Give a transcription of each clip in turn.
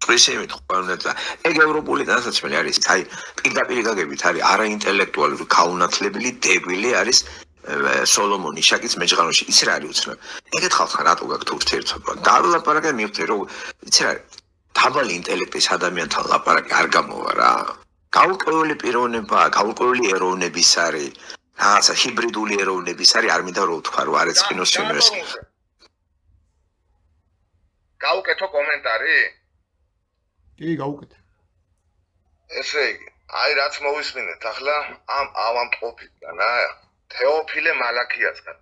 წვისი იმით ყვავნეთა ეგ ევროპული დასაცმელი არის აი პირდაპირ გაგებით არის არაინტელექტუალური გაუნათლებელი დებილი არის სოლომონ იშაკის მეჯღანოში ის რა არის უცნაური ეგეთ ხალხთან რატო გაქვთ ურთიერთობა დავლაპარაკე მივხვდი რომ იცი რა დაბალი ინტელექტის ადამიანთან ლაპარაკი არ გამოვა რა გაურკვეველი პიროვნება გაურკვეველი ეროვნების არის რაღაცა ჰიბრიდული ეროვნების არის არ მინდა რომ ვთქვა რომ არის წინოს უნივერსიტეტი გაუკეთო კომენტარი? კი, გაუკეთე. ესე იგი, აი რაც მოვისმინეთ ახლა ამ ავამტყოფიდან, თეოფილე მალაქიასგან.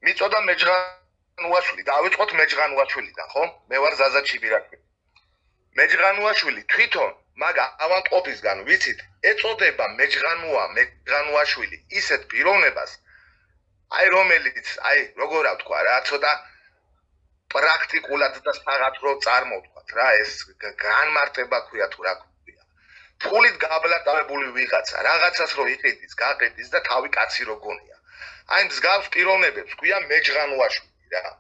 მიწოდა მეჯღანუაშვილი, დავიწყოთ მეჯღანუაშვილიდან, ხო? მე ვარ ზაზა ჩიბირაკვი. მეჯღანუაშვილი თვითონ მაგ ავამტყოფისგან ვიცით, ეწოდება მეჯღანუაშვილი ისეთ პიროვნებას, აი რომელიც, აი როგორ რა ვთქვა რა, ცოტა პრაქტიკულად და საღათრო წარმოვთქვათ რა ეს განმარტება ქვია თუ რა ქვია ფულით გაბლატავებული ვიღაცა რაღაცას რო იყიდის გაყიდის და თავი კაცი რო გონია აი მსგავს პიროვნებებს ქვია მეჯღანუაშვილი რა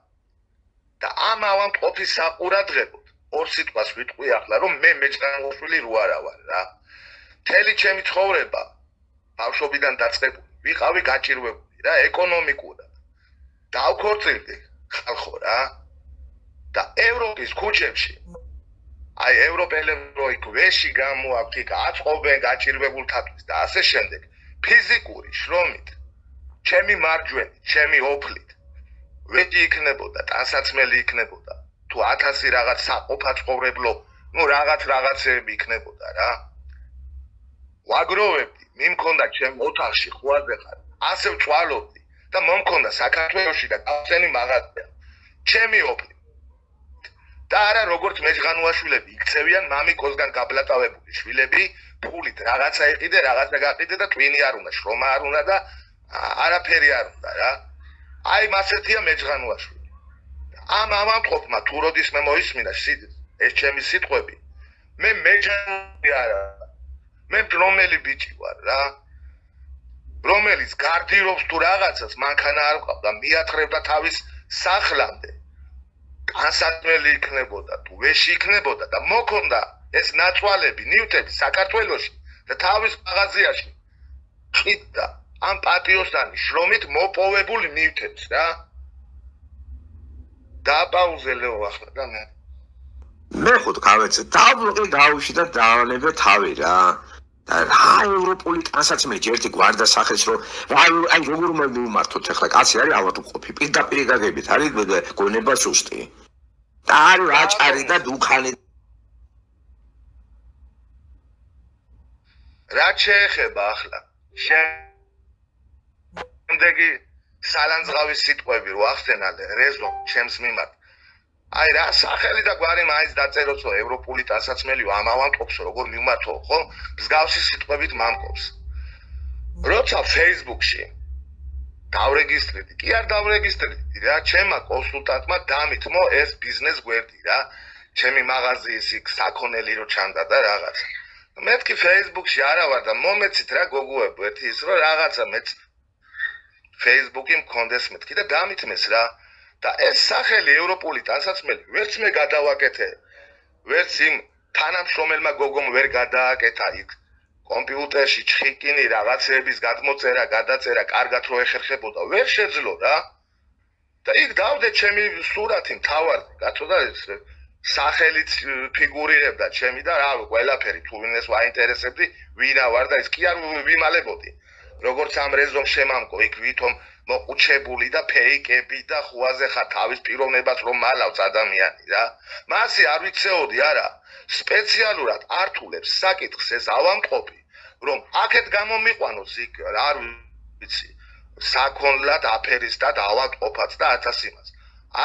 და ამ ავამტყოფის საყურადღებოდ ორ სიტყვას ვიტყვი ახლა რომ მე მეჯღანუაშვილი რო არა ვარ რა მთელი ჩემი ცხოვრება ბავშვობიდან დაწყებული ვიყავი გაჭირვებული რა ეკონომიკურად დავქორწილდი ხალხო რა და ევროპის ქუჩებში აი ევროპელები იქ ვეში გამოაქვთ იქ აწყობენ გაჭირვებულთათვის და ასე შემდეგ ფიზიკური შრომით ჩემი მარჯვენით ჩემი ოფლით ვეჭი იქნებოდა ტანსაცმელი იქნებოდა თუ 1000 რაღაც საყოფაცხოვრებლო ნუ რაღაცეები იქნებოდა რა ვაგროვებდი მიმქონდა ჩემ ოთახში ხვაზე ხარ ასე ვწვალობდი და მომქონდა საქართველოში და კავწენი მაღაზია ჩემი ოფლი და არა როგორც მეჯღანუაშვილები იქცევიან მამიკოსგან გაბლატავებული შვილები ფულით რაღაცა იყიდე რაღაცა გაყიდე და ტვინი არ უნდა შრომა არ უნდა და არაფერი არ უნდა რა აი მასეთია მეჯღანუაშვილი ამ ავამტყოფმა თუ როდის მე მოისმინა ეს ჩემი სიტყვები მე მეჯღანუაშვილი არა მე რომელი ბიჭი ვარ რა რომელიც გარდირობს თუ რაღაცას მანქანა არ ყავდა მიათხრებდა თავის სახლამდე განსაცმელი იქნებოდა თუ ვეში იქნებოდა და მოქონდა ეს ნაცვალები ნივთები საქართველოში და თავის მაღაზიაში ყიდდა ამ პატიოსანი შრომით მოპოვებული ნივთებს რა დააპაუზელეო ახლა და მე ხუთ გავეცე დაბლოკი გავუში და დავალებე თავი რა და რა ევროპული ტანსაცმელი ჯერტი გვარდა სახეს რომ აი როგორ მოვიმართოთ ახლა კაცი არის ავადმყოფი პირდაპირ გაგებით არის გონება სუსტი და არის რაჭარი და დუქანი რა შეეხება ახლა შემდეგი სალანძღავის სიტყვები რო ახსენალე რეზო ჩემს მიმართ აი რა სახელი და გვარი მაინც დაწეროცო ევროპული ტანსაცმელი ამ ავამტყოფს როგორ მიმართო ხო მსგავსი სიტყვებით მამკობს როცა Facebook-ში დავრეგისტრირდი კი არ დავრეგისტრირდი რა ჩემმა კონსულტანტმა დამითმო ეს ბიზნეს გვერდი რა ჩემი მაღაზიის იქ საქონელი რო ჩანდა და რაღაცა მეთქი Facebook-ში არა ვარ და მომეცით რა გოგოებო ერთი ის რომ რაღაცა მეც Facebook-ი მქონდეს მეთქი და დამითმეს რა და ეს სახელი ევროპული ტანსაცმელი ვერც მე გადავაკეთე ვერც იმ თანამშრომელმა გოგომ ვერ გადააკეთა იქ კომპიუტერში ჩხიკინი რაღაცების გადმოწერა გადაწერა კარგად რო ეხერხებოდა ვერ შეძლო რა და იქ დავდე ჩემი სურათი მთავარზე კაცო და ეს სახელით ფიგურირებდა ჩემი და რა ყველაფერი თუ ვინეს ვაინტერესებდი ვინა ვარ და ის კი არ ვიმალებოდი როგორც ამ რეზომ შემამკო იქ ვითომ მოყუჩებული და ფეიკები და ხუაზე ხა თავის პიროვნებას რომ მალავს ადამიანი რა მასე არ ვიცეოდი არა სპეციალურად ართულებს საკითხს ეს ავამტყოფი რომ აქეთ გამომიყვანოს იქ არ ვიცი საქონლად აფერისტად ავამტყოფად და 1000 იმას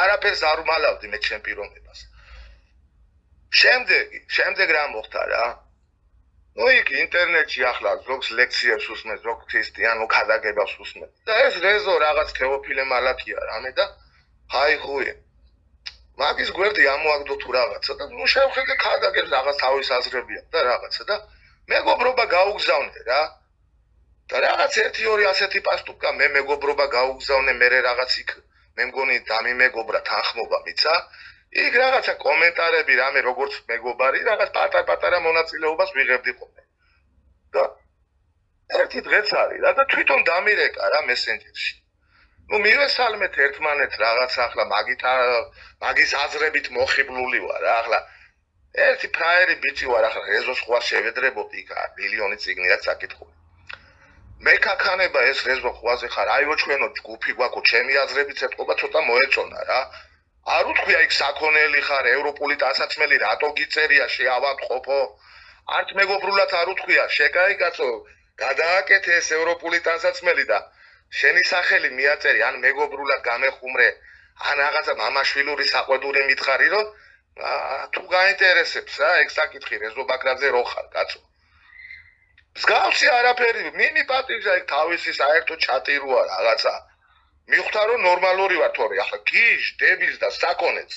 არაფერს არ უმალავდი მე ჩემ პიროვნებას შემდეგ რა მოხდა რა ნუ იქ ინტერნეტში ახლა ზოგს ლექციებს უსმენ ზოგ ქრისტიანულ ქადაგებას უსმენ და ეს რეზო რაღაც თეოფილე მალაქია რამე და ჰაი ხუი მაგის გვერდი ამოაგდო თუ რაღაცა და ნუ შევხედე ქადაგებს რაღაც თავის აზრებია და რაღაცა და მეგობრობა გაუგზავნე რა და რაღაც 1-2 ასეთი პასტუკა მე მეგობრობა გაუგზავნე მე რაღაც იქ მე მგონი დამიმეგობრა თანხმობა მიცა იქ რაღაცა კომენტარები რამე როგორც მეგობარი რაღაც პატარ-პატარა მონაწილეობას ვიღებდი ხოლმე. და ერთი დღეც არის რა და თვითონ დამირეკა რა მესენჯერში. ნუ მივესალმეთ ერთმანეთს რაღაც ახლა მაგის აზრებით მოხიბლული ვარ რა ახლა ერთი ფრაერი ბიჭი ვარ ახლა რეზოს ხوار შევედრებოდი იქ მილიონი ციგნიაც საკითხული. მე ქაქანება ეს რეზო ხوارზე ხარ აიო ჩვენო ჯგუფი გვაქვს ჩემი აზრებით ეთყობა ცოტა მოეწონა რა. არ უთქვია იქ საქონელი ხარ ევროპული დასაცმელი რატო გიწერია შეავადყოფო არც მეგობრულად არ უთქვია შეკაიკაცო გადააკეთე ეს ევროპული დასაცმელი და შენი სახელი მიაწერი ან მეგობრულად გამეხუმრე ან რაღაცა მამაშვილური საყვედური მითხარი რომ თუ გაინტერესებს რა ეგ საკითხი რეზო ბაქრაძე რო ხარ კაცო მსგავსი არაფერი მიმიპატიჟა იქ თავისი საერთო ჩატი როა რაღაცა მიხვდა რომ ნორმალური ვარ თორე ახლა გიჟ დების და საკონეც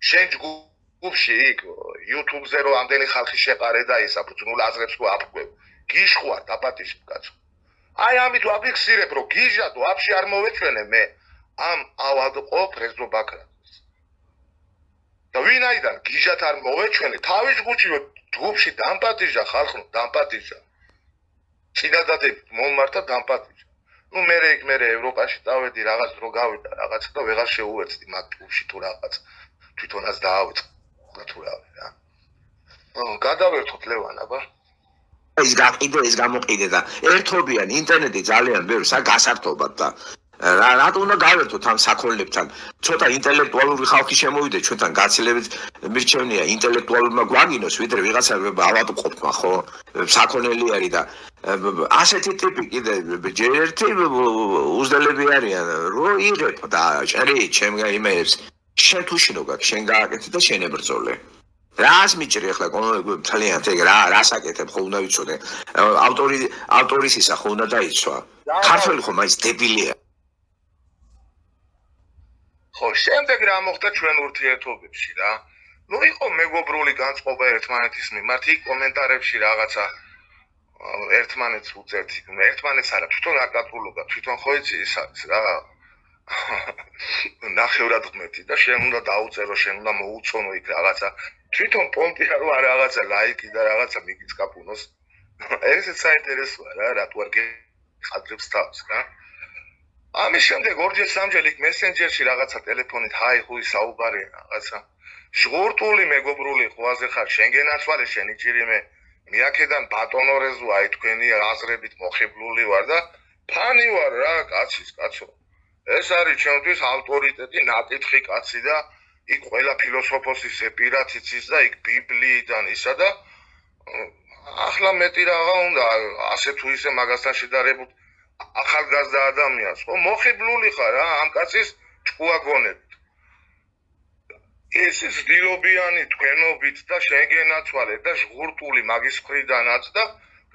შენ ჯგუფში იქ YouTube-ზე რო ამდენი ხალხი შეყარე და ისა ბრძნულ აზრებს რო აფგვებ გიჟ ხوار დაპატიჟებ კაცო აი ამით ვაფიქსირებ რომ გიჟა თუ აფში არ მოვეჩვენე მე ამ ავადყოფ რეზო ბაქრაძეს და ვინაიდან გიჟათ არ მოვეჩვენე თავის ჯგუფში დამპატიჟა ხალხო დამპატიჟა წინადადებით მომმართა დამპატიჟა ნუ მე ევროპაში დავედი რაღაც დრო გავიდა რაღაც და ვეღარ შეუერთდი მაგ ჯგუფში თუ რაღაც თვითონაც დაავეწყდა თუ რა რა გადავერთოთ ლევან აბა ის გამოყიდე და ერთობიან ინტერნეტი ძალიან ბევრს გასართობად და რატო უნდა გავერთოთ ამ საქონლებთან ცოტა ინტელექტუალური ხალხი შემოვიდე ჩვენთან გაცილებით მირჩევნია ინტელექტუალურმა გვაგინოს ვიდრე ვიღაცა ავადმყოფმა ხო საქონელი არის და ასეთი ტიპი კიდე ერთი უზდელები არიან რომ იღებ და ჭერი ჩემ იმეებს შენ თუ შინო გაქვს შენ გააკეთე და შენ ებრძოლე რას მიჭრი ახლა ძალიან ეგ რას აკეთებ ხო უნდა ვიცოდე ავტორის ისა ხო უნდა დაიცვა ქართველი ხო მაინც დებილია ხო შემდეგ რა მოხდა ჩვენ ურთიერთობებში რა ნუ იყო მეგობრული განწყობა ერთმანეთის მიმართ იქ კომენტარებში რაღაცა ერთმანეთს უწერთ ერთმანეთს არა თვითონ აკატრულობა თვითონ ხო იცი ის არის რა ნახევრად ღმერთი და შენ უნდა დაუწერო შენ უნდა მოუწონო იქ რაღაცა თვითონ პონტია რო არა რაღაცა ლაიკი და რაღაცა მიგიწკაპუნოს ესეც საინტერესოა რა რატო არ გეხადრებს თავს რა ამის შემდეგ ორჯერ სამჯერ იქ მესენჯერში რაღაცა ტელეფონით ჰაი ხუი საუბარი რაღაცა ჟღურტული მეგობრული ხვაზე ხარ შენ გენაცვალე შენი ჭირიმე მე აქედან ბატონო რეზო აი თქვენი აზრებით მოხიბლული ვარ და ფანი ვარ რა კაცო ეს არის ჩემთვის ავტორიტეტი ნაკითხი კაცი და იქ ყველა ფილოსოფოსის ზეპირათიც ის და იქ ბიბლიიდან ისა და ახლა მეტი რაღა უნდა ასე თუ ისე მაგასთან შედარებით ახალგაზრდა ადამიანს ხო მოხიბლული ხარ რა ამ კაცის ჭკუაგონებით ეს ძილობიანი თქვენობით და შეგენაცვალე და ჟღურტული მაგის მხრიდანაც და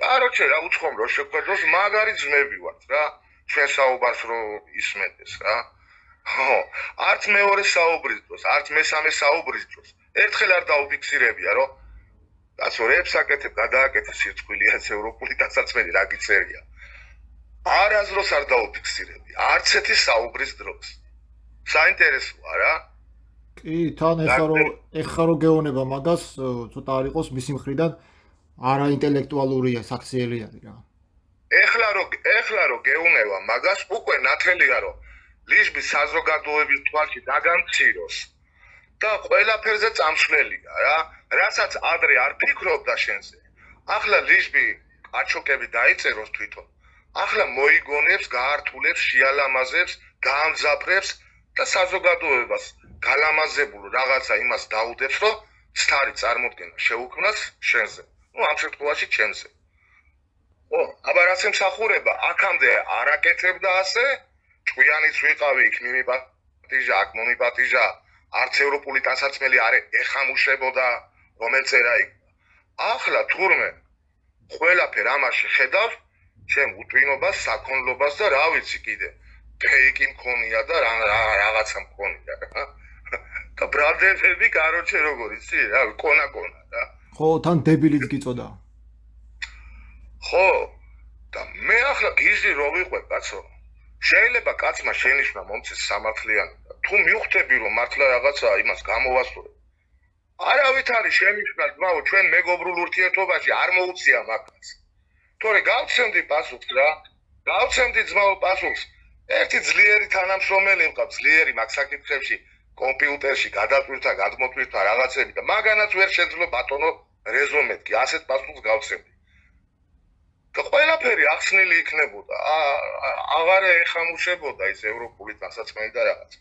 კაროჩე რა უცხომ რო შეკვეთოს მაგარი ძმები ვართ რა ჩვენ საუბარს რო ისმენდეს რა ხო არც მეორე საუბრის დროს არც მესამე საუბრის დროს ერთხელ არ დაუფიქსირებია რომ კაცო რებს აკეთებ გადააკეთე სირცხვილიაც ევროპული დასაცმელი რა გიწერია არასდროს არ დაუფიქსირები არც ერთი საუბრის დროს საინტერესოა რა კი თან ეხლა რო გეუბნება მაგას ცოტა არ იყოს მისი მხრიდან არაინტელექტუალურია საქციელი არის რა ეხლა რო გეუბნება მაგას უკვე ნათელია რომ ლიშბი საზოგადოების თვალში დაგამციროს და ყველაფერზე წამსვლელია რა რასაც ადრე არ ფიქრობდა შენზე ახლა ლიშბი აჩოკები დაიწეროს თვითონ ახლა მოიგონებს გაართულებს შეალამაზებს გაამძაფრებს და საზოგადოებას გალამაზებულ რაღაცა იმას დაუდებს რომ სტარი წარმოდგენა შეუქმნას შენზე ნუ ამ შემთხვევაში ჩემზე ო აბა რაც ემსახურება აქამდე არ აკეთებდა ასე ჭკვიანიც ვიყავი იქ მიმიპატიჟა აქ მომიპატიჟა არც ევროპული დასაცმელი არ ეხამუშებოდა რომელწერა იქ ახლა თურმე ყველაფერ ამაში ხედავ ჩემ უტვინობას საქონლობას და რა ვიცი კიდე ფეიკი მქონია და რაღაცა მქონია და ბრადერები კაროჩე როგორ იცი რა კონა რა ხო თან დებილიც გიწოდა ხო და მე ახლა გიჟი რო ვიყვე კაცო შეიძლება კაცმა შენიშნა მომცეს სამართლიანი თუ მივხვდები რომ მართლა რაღაცა იმას გამოვასწორებ არავით არის შემიშნად ძმაო ჩვენ მეგობრულ ურთიერთობაში არ მოუწია მაგას თორე გავცემდი პასუხს რა გავცემდი ძმაო პასუხს ერთი ძლიერი თანამშრომელი მყავს ძლიერი მაგ საკითხებში კომპიუტერში გადატვირთა გადმოტვირთა რაღაცები და მაგანაც ვერ შეძლო ბატონო რეზო მეთქი ასეთ პასუხს გავცემდი და ყველაფერი ახსნილი იქნებოდა აღარ ეხამუშებოდა ის ევროპული დასაწყენი და რაღაც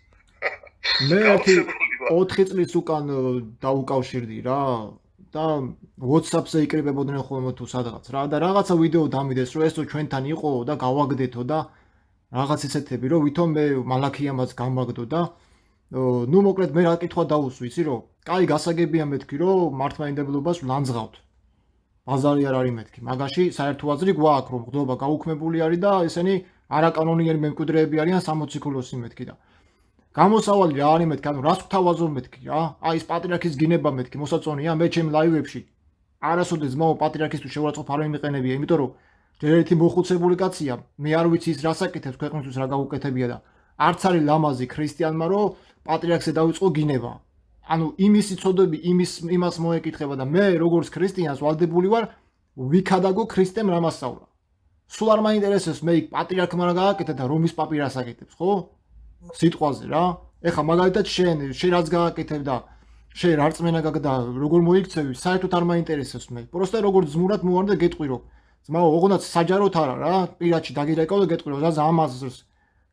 მე 4 წლის უკან დაუკავშირდი რა და WhatsApp-ზე იკრიბებოდნენ ხოლმე თუ სადღაც რა და რაღაცა ვიდეო დამიდეს რომ ესო ჩვენთან იყო და გავაგდეთო და რაღაც ისეთები რომ ვითომ მე მალაქიამაც გამაგდო და ნუ მოკლედ მე რა კითხვა დაუსვი იცი რომ კაი გასაგებია მეთქი რომ მართლმადიდებლობას ვლანძღავთ ბაზარი არ არის მეთქი მაგაში საერთო აზრი გვაქვს რომ ღდობა გაუქმებული არის და ესენი არაკანონიერი მემკვიდრეები არიან 60 ქულოსი მეთქი და გამოსავალი რა არის მეთქი ანუ რას გვთავაზობ მეთქი რა აი ეს პატრიარქის გინება მეთქი მოსაწონია მე ჩემ ლაივებში არასოდეს ძმაო პატრიარქის თუ შეურაცხყოფ არ მიმიყენებია იმიტომ რომ ჯერ ერთი მოხუცებული კაცია მე არ ვიცი ის რას აკეთებს ქვეყნისთვის რა გაუკეთებია და არც არის ლამაზი ქრისტიანმა რომ პატრიარქზე დაიწყო გინება ანუ იმისი ცოდები იმას მოეკითხება და მე როგორც ქრისტიანს ვალდებული ვარ ვიქადაგო ქრისტემ რამასწავლა სულ არ მაინტერესებს მე პატრიარქმა რა გააკეთა და რომის პაპი რას აკეთებს ხო სიტყვაზე რა ეხა მაგალითად შენ რაც გააკეთებ და შენ რა რწმენა გაქვს და როგორ მოიქცევი საერთოდ არ მაინტერესებს მე პროსტა როგორც ზმურად მოვარ და გეტყვი რომ ძმაო ოღონდ საჯაროდ არა რა პირადში დაგირეკავ და გეტყვი რომ ზაზა ამას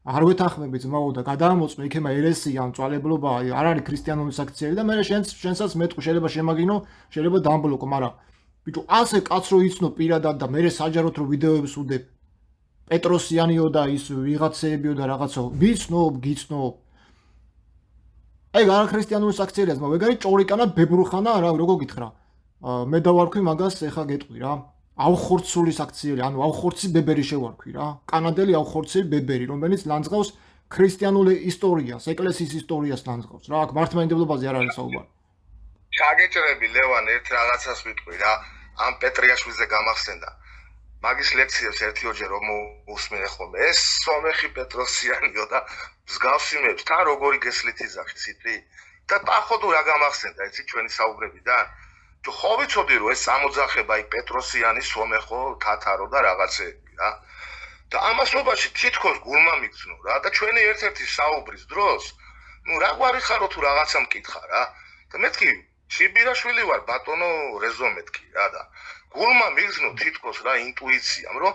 არ ვეთანხმები ძმაო და გადაამოწმე იქება ერესია ან წვალებლობა არ არის ქრისტიანული საქციელი და მე შენსაც მეტყვი შეიძლება შემაგინო შეიძლება დამბლოკო მაგრამ ბიჭო ასე კაცრო იცნო პირადად და მე საჯაროდ რომ ვიდეოებს უდებ პეტროსიანიო და ის ვიღაცეებიო და რაღაცო ვიცნობ გიცნობ აი არა ქრისტიანული საქციელია ძმაო ეგ არის ჭორიკანა ბებრუხანა რა როგორ გითხრა მე დავარქვი მაგას ეხა გეტყვი რა ავხორცული საქციელი, ანუ ავხორცი ბებერი შევარქვი რა. კანადელი ავხორცი ბებერი, რომელიც ლანძღავს ქრისტიანულ ისტორიას, ეკლესიის ისტორიას ლანძღავს რა. აქ მართლმადიდებლობაზე არ არის საუბარი. ჩაგეჭრები ლევან ერთ რაღაცას ვიტყვი რა. ამ პეტრიაშვილზე გამახსენდა. მაგის ლექციებს ერთიოჯერ რომ უსმინე ხოლმე. ეს სომეხი პეტროსიანიო და მსგავსიმებს თან როგორი გესლით იზახი სიტყვი და პახოვ რა გამახსენდა იცი ჩვენი საუბრებიდან. თუ ხო ვიცოდი რომ ეს ამოძახება აი პეტროსიანი სომეხო თათარო და რაღაცეები რა და ამასობაში თითქოს გულმა მიგზნო რა და ჩვენი ერთ-ერთი საუბრის დროს ნუ რა გვარი ხარო თუ რაღაცა მკითხა რა და მეთქი ჩიბირაშვილი ვარ ბატონო რეზო მეთქი რა და გულმა მიგზნო თითქოს რა ინტუიციამ რომ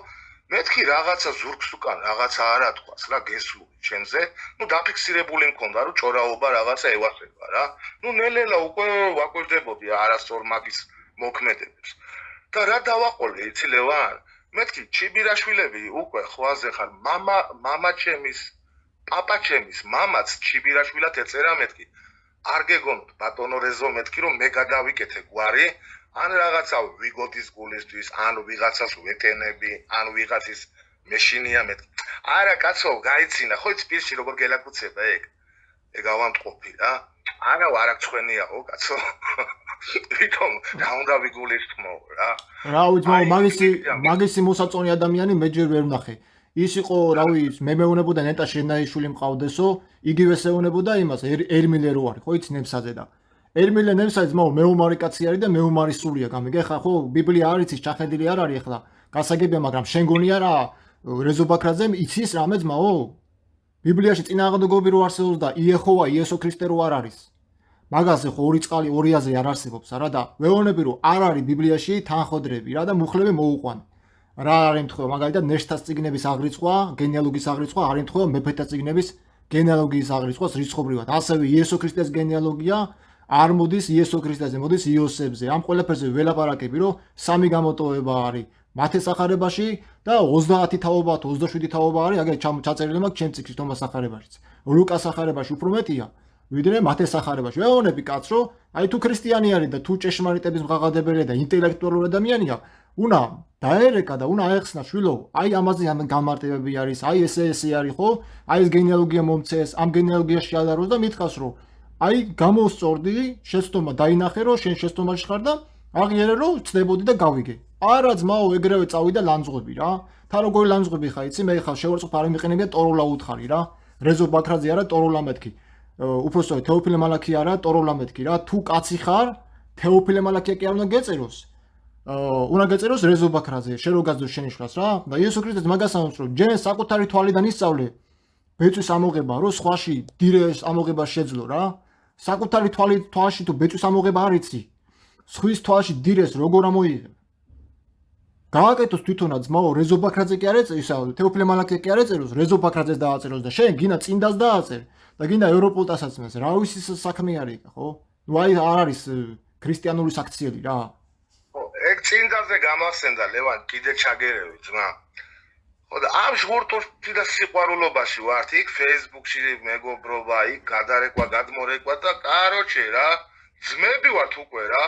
მეთქი რაღაცა ზურგს უკან რაღაცა არა თქვას რა გესლული ჩემზე ნუ დაფიქსირებული მქონდა რომ ჭორაობა რაღაცა ევასება რა ნუ ნელ-ნელა უკვე ვაკვირდებოდი არასწორ მაგის მოქმედებებს და რა დავაყოლე იცი ლევან მეთქი ჩიბირაშვილები უკვე ხვაზე ხარ მამა ჩემის პაპა ჩემის მამაც ჩიბირაშვილად ეწერა მეთქი არ გეგონთ ბატონო რეზო მეთქი რომ მე გადავიკეთე გვარი ან რაღაცა ვიგოდის გულისთვის, ან ვიღაცას ვეტენები, ან ვიღაცის მეშინია მეთქი. არა კაცო, გაიცინა, ხო იცი პირში როგორ გელაკუცება ეგ. ეგ ავამტყოფი რა. არა ვარ აქ ცხენიაო კაცო. თვითონ რა უნდა ვიგულისთმო რა. რა ვიცი, მაგისი მოსაწონი ადამიანი მე ჯერ ვერ ვნახე. ის იყო, რა ვიცი, მე მეუნებოდა ნეტა შენაიშვილი მყავდესო, იგივე ეუნებოდა იმას ერმილე რო არის, ხო იცი ნემსაზე და ერმილე ნემსაძე ძმაო მეომარი კაცი არის და მეომარი სულია გამიგე ხა ხო ბიბლია არ იცის ჩახედილი არ არის ახლა გასაგებია მაგრამ შენ გონია რა რეზო ბაქრაძემ იცის რამე ძმაო ბიბლიაში წინააღმდეგობები რო არსებობს და იეჰოვა იესო ქრისტე რო არ არის მაგაზე ხო ორი წყალი ორი აზრი არ არსებობს რა და ვეონები რო არ არის ბიბლიაში თანხოდრები რა და მუხლები მოუყვან რა არ ემთხვევა მაგალითად ნეშტას წიგნების აღრიცხვა გენეალოგიის აღრიცხვა არ ემთხვევა მეფეთა წიგნების გენეალოგიის აღრიცხვას რიცხობრიად ასევე იესო ქრისტეს გენეალოგია არ მოდის იესო ქრისტეზე, მოდის იოსებზე. ამ ყველაფერზე ველაპარაკები, რომ სამი გამოტოვება არის მათეს სახარებაში და 30 თაობა, 27 თაობა არის, აგერ ჩაწერილი მაქვს ჩემ წიგნში თომას სახარებაშიც. ლუკას სახარებაში უფრო მეტია, ვიდრე მათეს სახარებაში. ვეონები კაც, რომ აი თუ ქრისტიანი არის და თუ ჭეშმარიტების მღაღადებელია და ინტელექტუალური ადამიანია, უნდა დაერეკა და უნდა აეხსნა შვილო, აი ამაზე ამ გამარტივები არის, აი ესე არის ხო? აი ეს გენეალოგია მომწეს, ამ გენეალოგიაში გადაროს და მითხას რომ აი გამოსწორდი შეცდომა დაინახე რომ შენ შეცდომაში ხარ და აღიარე რომ წდებოდი და გავიგე. არა ძმაო ეგრევე წავიდა ლანძღვები რა. თა როგორი ლანძღვები ხა იცი მე ხა შევარცხო არ მიყენებია ტოროლა უთხარი რა. რეზო ბაქრაძე არა ტოროლა მეთქი. უпростоი თეოფილე მალაქი არა, ტოროლა მეთქი რა, თუ კაცი ხარ, თეოფილე მალაქია კი არ უნდა გეწეროს. უნდა გეწეროს რეზო ბაქრაძე, შენ რო გაძო შენიშნავს რა. და იესო ქრისტეს მაგას ამბობს, რომ ჯერ საკუთარი თვალიდან ისწავლე ბეწვის ამოღება, რომ სხვაში დირეს ამოღება შეძლო რა. საკუთარი თვალში თუ ბეწვის ამოღება არ იცი, სხვის თვალში დირეს როგორ ამოიღებ. გააკეთოს თვითონაც ძმაო, რეზო ბაქრაძე კი არ ეწეროს, თეოფილე მალაქია კი არ ეწეროს, რეზო ბაქრაძეს დააწეროს და შენ გინდა წინდას დააწერ და გინდა ევროპულ ტასაცმელს. რა ვიცი საქმე არის, ხო? ნუ აი არ არის ქრისტიანული საქციელი რა. ეგ წინდაზე გამახსენდა ლევან კიდე ჩაგერევი ძმა. ხო და ამ ჟღურტოში და სიყვარულობაში ვართ, იქ Facebook-ში მეგობრობა, იქ გადარეკვა, გადმორეკვა და კაროჩე რა, ძმები ვართ უკვე რა,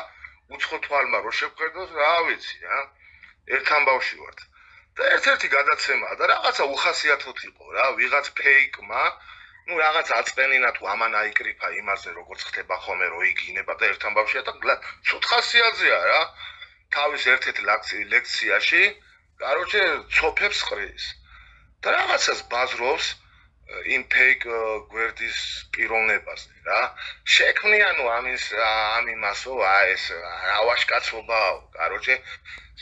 უცხო თვალმა რო შევხედოს, რა ვიცი რა. ერთ ამბავში ვართ. და ერთ-ერთი გადაცემაა და რაღაცა უხასიათოდ იყო რა, ვიღაც ფეიკმა, ну რაღაც აწმენინა თუ ამან აიკრიფა იმაზე როგორც ხდება ხოლმე რო იგინება და ერთ ამბავშია და ცუდ ხასიათზეა რა. თავის ერთ-ერთ ლექციაში, კაროჩე, ცოფებს ყრის. და რაღაცას ბაზრობს იმ ფეიკ გვერდის პიროვნებაზე რა. შექმნიანო ამ იმასო, ეს რავაშკაცობაო, კაროჩე,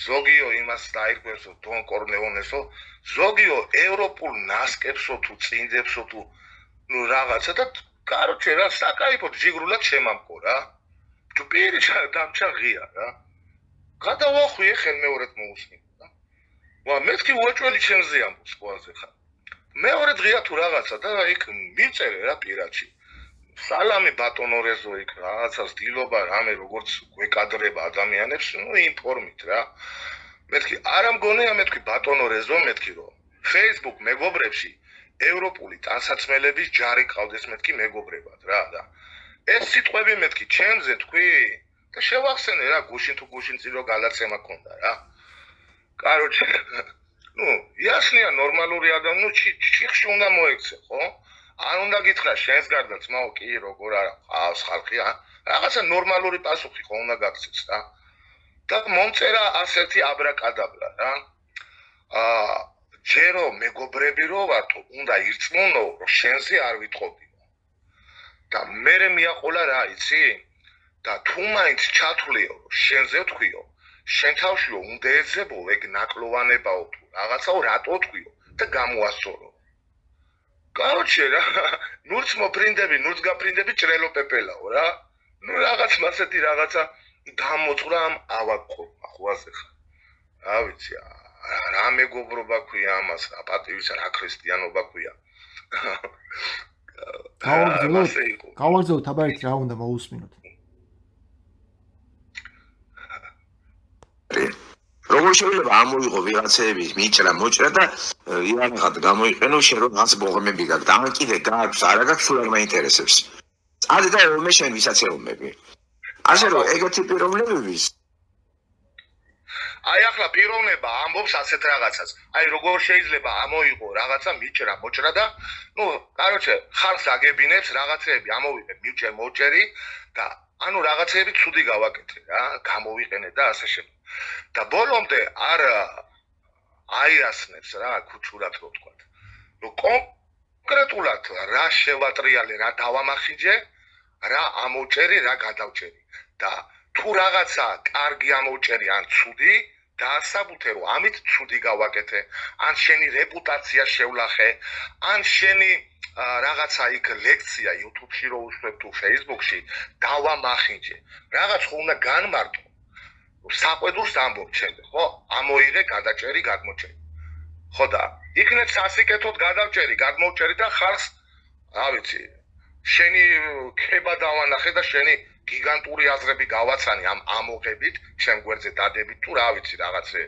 ზოგიო იმას დაირკვევსო, დონ კორლეონესო, ზოგიო ევროპულ ნასკებსო თუ წინდებსო თუ ну რაღაცა და კაროჩე რა, საკაიფოდ ჯიგრულად შემამკო რა. ჯუპირი დამჩა ღია რა. გადავახვიე ხელმეორედ მოусმინე და ვა მეთქი უეჭველი ჩემზე ამბობს ყველაზე ხარ მეორე დღეა თუ რაღაცა და იქ მიწერე რა პირადში სალამი ბატონო რეზო იქ რაღაცას დილობა რამე როგორც გვეკადრება ადამიანებს ну ინფორმით რა მეთქი არა მგონია მეთქი ბატონო რეზო მეთქი რომ Facebook მეგობრებში ევროპული ტანსაცმელების ჯარი ყავდეს მეთქი მეგობრებად რა და ეს სიტყვები მეთქი ჩემზე თქვი და შევახსენე რა გუშინ თუ გუშინ წირო გადაცემა ქონდა რა. კაროჩე. ну, ясნია ნორმალური ადამიანი, ჩიხში უნდა მოექცე, ხო? არ უნდა გითხრა შენს გარდა ძმაო, კი, როგორ არა, ყავს ხალხი, რაღაცა ნორმალური პასუხი ხო უნდა გაქცეს რა. და მომწერა ასეთი აბრაკადაბრა რა. ჯერო მეგობრები რო ვართ, უნდა ირწმუნო, რომ შენზე არ ვიტყობიო. და მერე მიაყოლა რა, იცი? და თუ მაინც ჩათვლიო, შენზე თქვიო, შენ თავშიო უნდა ეძებო ეგ ნაკლოვანებაო თუ რაღაცაო რატო თქვიო და გამოასწორო. კაროჩე რა, ნურც მოფრინდები, ნურც გაფრინდები ჭრელო პეპელაო რა. ну რაღაც მასეთი რაღაცა გამოწვრა ამ ავაკყობა ხვაზე ხარ. რა ვიცი, რა მეგობრობა ქვია ამას, რა პატივისა, რა ქრისტიანობა ქვია. გავაგზავნოთ აბა რა უნდა მოусმინოთ. როგორ შეიძლება ამოიღო ვიღაცები მიჭრა მოჭრა და იანღად გამოიყენო შენ რომ რაღაც ბოღმები გაქვს და ან კიდე გაქვს არა გაქვს სულ არ მაინტერესებს წადი და მე შენ ვისაც ეომები ასე რომ ეგეთი პიროვნებების აი ახლა პიროვნება ამბობს ასეთ რაღაცას აი როგორ შეიძლება ამოიღო რაღაცა მიჭრა მოჭრა და ну კაროჩე ხალხს აგებინებს რაღაცეები ამოვიღებ მიჭერ მოჭერი და ანუ რაღაცეები ცუდი გავაკეთე რა გამოვიყენე და ასე შემდეგ და ბოლომდე არ აირასნებს რა ქუჩურად რო თქვა რომ კონკრეტულად რა შევატრიალე რა დავამახინჯე რა ამოჭერი რა გადავჭერი და თუ რაღაცა კარგი ამოჭერი ან ცუდი დაასაბუთე რომ ამით ცუდი გავაკეთე ან შენი რეპუტაცია შევლახე ან შენი რაღაცა იქ ლექცია YouTube-ში რო უშვებ თუ Facebook-ში დავამახინჯე რაღაც ხო უნდა განმარტო საყვედურს ამბობ ჩემზე ხო ამოიღე გადაჭერი გადმოჭერი ხო და იქნებ სასიკეთოდ გადავჭერი გადმოჭერი და ხალხს რა ვიცი შენი ქება დავანახე და შენი გიგანტური აზრები გავაცანი ამ ამოღებით ჩემ გვერდზე დადებით თუ რა ვიცი რაღაცე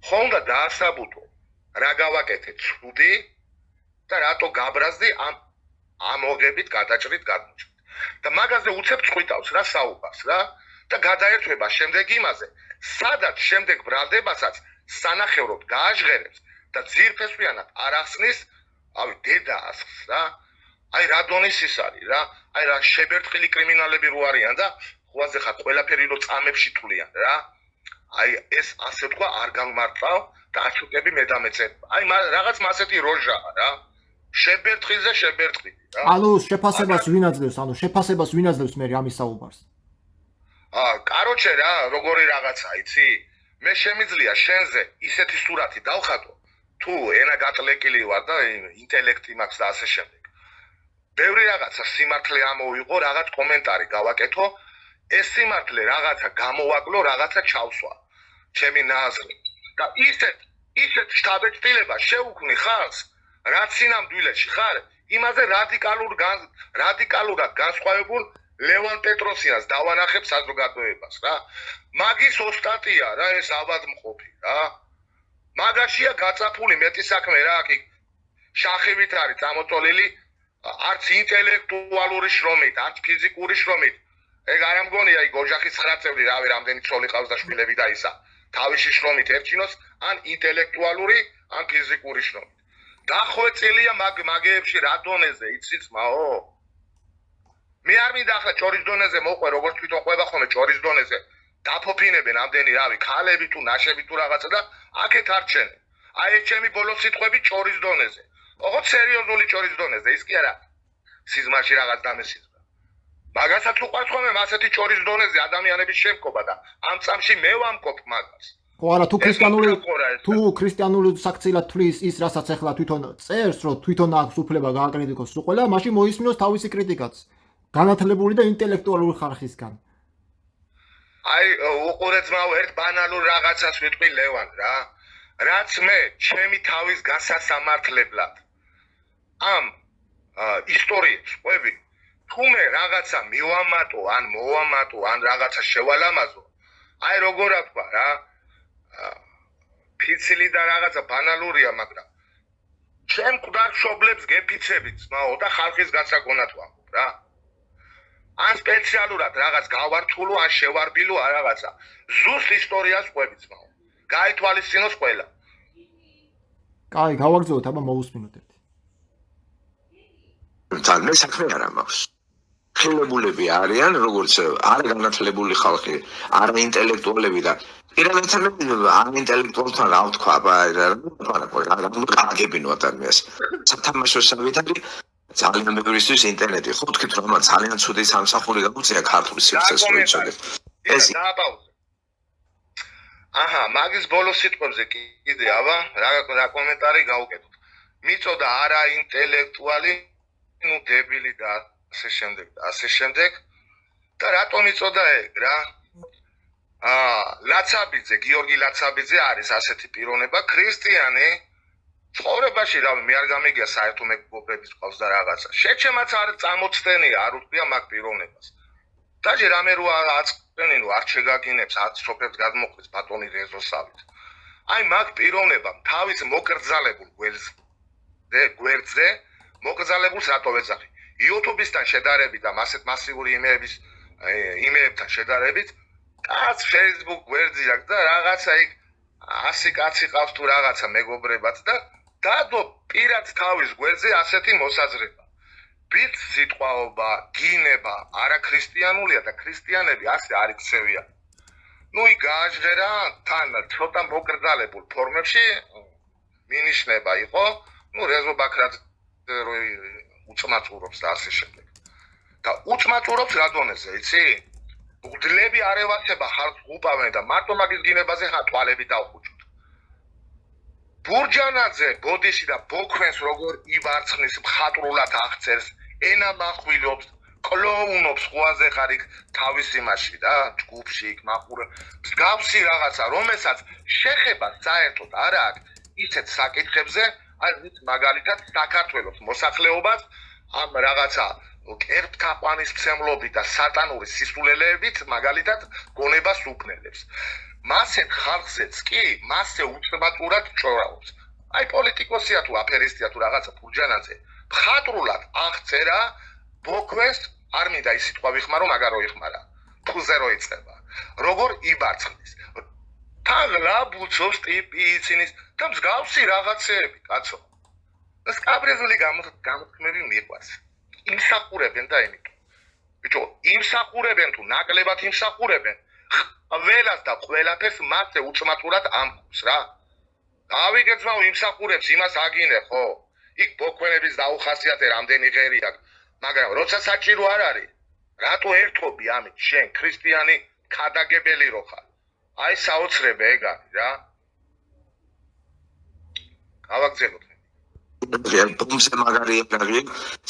ხო უნდა დაასაბუთო რა გავაკეთე ცუდი და რატო გაბრაზდი ამ ამოღებით გადაჭრით გადმოჭრით და მაგაზე უცებ წვითავს რა საუბარს რა და გადაერთვება შემდეგ იმაზე სადაც შემდეგ ბრალდებასაც სანახევროდ გააჟღერებს და ძირფესვიანად არ ახსნის ავი დედა ასხს რა აი რა დონის ის არის რა აი რა შებერტყილი კრიმინალები რო არიან და ხვაზე ხარ ყველაფერი რო წამებში თვლიან რა აი ეს ასე თქვა არ გამმარტავ და აჩუკები მე დამეწერ აი რაღაც მასეთი როჟაა რა შებერტყილზე შებერტყილი რა. ანუ შეფასებას ვინ აძლევს? ანუ შეფასებას ვინ აძლევს მე ამის საუბარს? კაროჩე რა, როგორი რაღაცა, იცი? მე შემიძლია შენზე ისეთი სურათი დავხატო, თუ ენა გატლეკილი ვარ და ინტელექტი მაქვს და ასე შემდეგ. ბევრი რაღაცა სიმართლე ამოვიღო, რაღაც კომენტარი გავაკეთო, ეს სიმართლე რაღაცა გამოვაკლო, რაღაცა ჩავსვა. ჩემი ნაზრი. და ისეთ შთაბეჭდილება შეუქმნი ხალხს, რაც სინამდვილეში ხარ, იმაზე რადიკალურად განსხვავებულ ლევან პეტროსიანს დავანახებ საზოგადოებას რა. მაგის ოსტატია რა ეს ავადმყოფი რა. მაგაშია გაწაფული მეტი საქმე რა, აქ შახივით არის წამოწოლილი, არც ინტელექტუალური შრომით, არც ფიზიკური შრომით. ეგ არ ამგონია იქ ოჯახის 9 წევრი რავი რამდენი ცოლი ყავს და შვილები და ისა. თავისი შრომით ერჩინოს ან ინტელექტუალური, ან ფიზიკური შრომით. დახვეწილია მაგეებში რა დონეზე, იცით მაო? მე არ მინდა ახლა ჭორის დონეზე მოყვე, როგორც თვითონ ყვება ხოლმე ჭორის დონეზე. დაფოფინებენ ამდენი რავი, ქალები თუ ნაშები თუ რაღაცა და აქეთ არჩენენ. აი ეს ჩემი ბოლო სიტყვები ჭორის დონეზე. ოღონდ სერიოზული ჭორის დონეზე, ის კი არა. სიზმარში რაღაც დამესიზმრა. მაგასაც უყვარს ხოლმე ასეთი ჭორის დონეზე ადამიანების შემკობა და ამ წამში მე ვამკობ მაგას. ხო არა, თუ ქრისტიანული საქციელად თვლის ის, რასაც ახლა თვითონ წერს, რომ თვითონ აქვს უფლება გააკრიტიკოს უყველა, მაშინ მოისმინოს თავისი კრიტიკაც. განათლებული და ინტელექტუალური ხარხისგან. აი, უყურე ძმაო, ერთ ბანალურ რაღაცას ვიტყვი ლევან რა. რაც მე ჩემი თავის გასასამართლებლად ამ ისტორიებს ყვები, თუ მე რაღაცა მივამატო, ან მოვამატო, ან რაღაცა შევალამაზო, აი როგორ თქვა რა, ფიცილი და რაღაცა ბანალურია, მაგრამ ჩემ მკვდარ მშობლებს გეფიცებით, ძმაო, და ხალხის გასაგონად ვამბობ რა. ან სპეციალურად რაღაც გავართულო, ან შევარბილო, ან რაღაცა. ზუსტ ისტორიას ყვები, ძმაო. გაითვალისწინოს ყველა. კაი, გავაგზავნოთ, აბა მოусმინოთ ერთი. თან მე საქმე არ მაქვს. ხელებულები არიან, როგორც არ განათლებული ხალხი, არ ინტელექტუალები და პირადად არ ინტელექტუალთან რა ვთქვა, რა გაგებინო ადამიანს. სათამაშოსავით არის ძალიან ბევრისთვის ინტერნეტი. ხო თქვით რომ ძალიან ცუდი სამსახური გაუწია ქართული სივრცეს რო იცოდეთ. ეს დააპაუზე. აჰა, მაგის ბოლო სიტყვებზე კიდე აბა რა კომენტარი გავუკეთოთ. მიწოდა არა ინტელექტუალი, ნუ დებილი და ასე შემდეგ და ასე შემდეგ. და რატომ იწოდა ეგ რა? ლაცაბიძე, გიორგი ლაცაბიძე არის ასეთი პიროვნება, ქრისტიანი ცხოვრებაში რავი მე არ გამიგია საერთო მეგობრების ყავს და რაღაცა. შეჩემაც არ წამოწდენია, არ უთქვია მაგ პიროვნებას. დაჟე რამე რო აწყდენინო, არ შეგაგინებს, არ სოფებს გადმოყრის ბატონი რეზოსავით. აი მაგ პიროვნებამ თავის მოკრძალებულ გვერდზე მოკრძალებულს რატო ეძახი? YouTube-ისთან შედარებით და ასეთ მასიური იმეებთან შედარებით, კაც Facebook გვერდზე აქვს და რაღაცა იქ 100 კაცი ყავს თუ რაღაცა მეგობრებად და დადო პირად თავის გვერდზე ასეთი მოსაზრება. ბიჭ სიტყვაობა, გინება, არა ქრისტიანულია და ქრისტიანები ასე არ იქცევიან. ნუ იგაჟღერა თან ცოტა მოკრძალებულ ფორმებში მინიშნება იყო, ნუ რეზო ბაქრაძე უწმაწურობს და ასე შემდეგ. და უწმაწურობს რა დონეზე, იცი? უდლები არ ევასება ხალხს უპავენ და მარტო მაგის გინებაზე თვალები დავხუჭოთ. ბურჯანაძე ბოდიში და ბოქვენს როგორ იბარცხნის მხატვრულად აღწერს, ენა מחვილობს, კლოუნობს ხვაზე ხარ იქ თავის იმაში და ჯგუფში იქ მაყურე. მსგავსი რაღაცა, რომელსაც შეხება საერთოდ არ აქვს ისეთ საკითხებზე, აი მაგალითად საქართველოს მოსახლეობას ამ რაღაცა კერპთაყვანის მცემლობით და სატანური სისულელეებით მაგალითად გონებას უქმნელებს. მასეთ ხალხზეც კი მასე უწმაწურად ჭორაობს. აი პოლიტიკოსია თუ აფერისტია თუ რაღაცა ბურჯანაძე მხატვრულად აღწერა ბოქვეს არ მინდა ის სიტყვა ვიხმარო, მაგარო იხმარა. ფულზე რო იწება. როგორ იბარცხნის. თაღლა ბუცოს ტიპი იცინის და მსგავსი რაღაცეები, კაცო. და სკაბრეზული გამოთქმები მიყვარს. იმსახურებენ და იმიტომ. ბიჭო, იმსახურებენ თუ ნაკლებად იმსახურებენ, ყველას და ყველაფერს მასე უწმაწურად ამკობს რა. ავიგე ძმაო, იმსახურებს იმას აგინე, ხო? იქ ბოქვენების დაუხასიათე რამდენი ღერი აქვს, მაგრამ როცა საჭირო არ არის, რატო ერთობი ამით შენ ქრისტიანი ქადაგებელი რო ხარ? აი საოცრებე ეგ არის რა. გავაგზავნოთ. ბომზე მაგარი ეპარია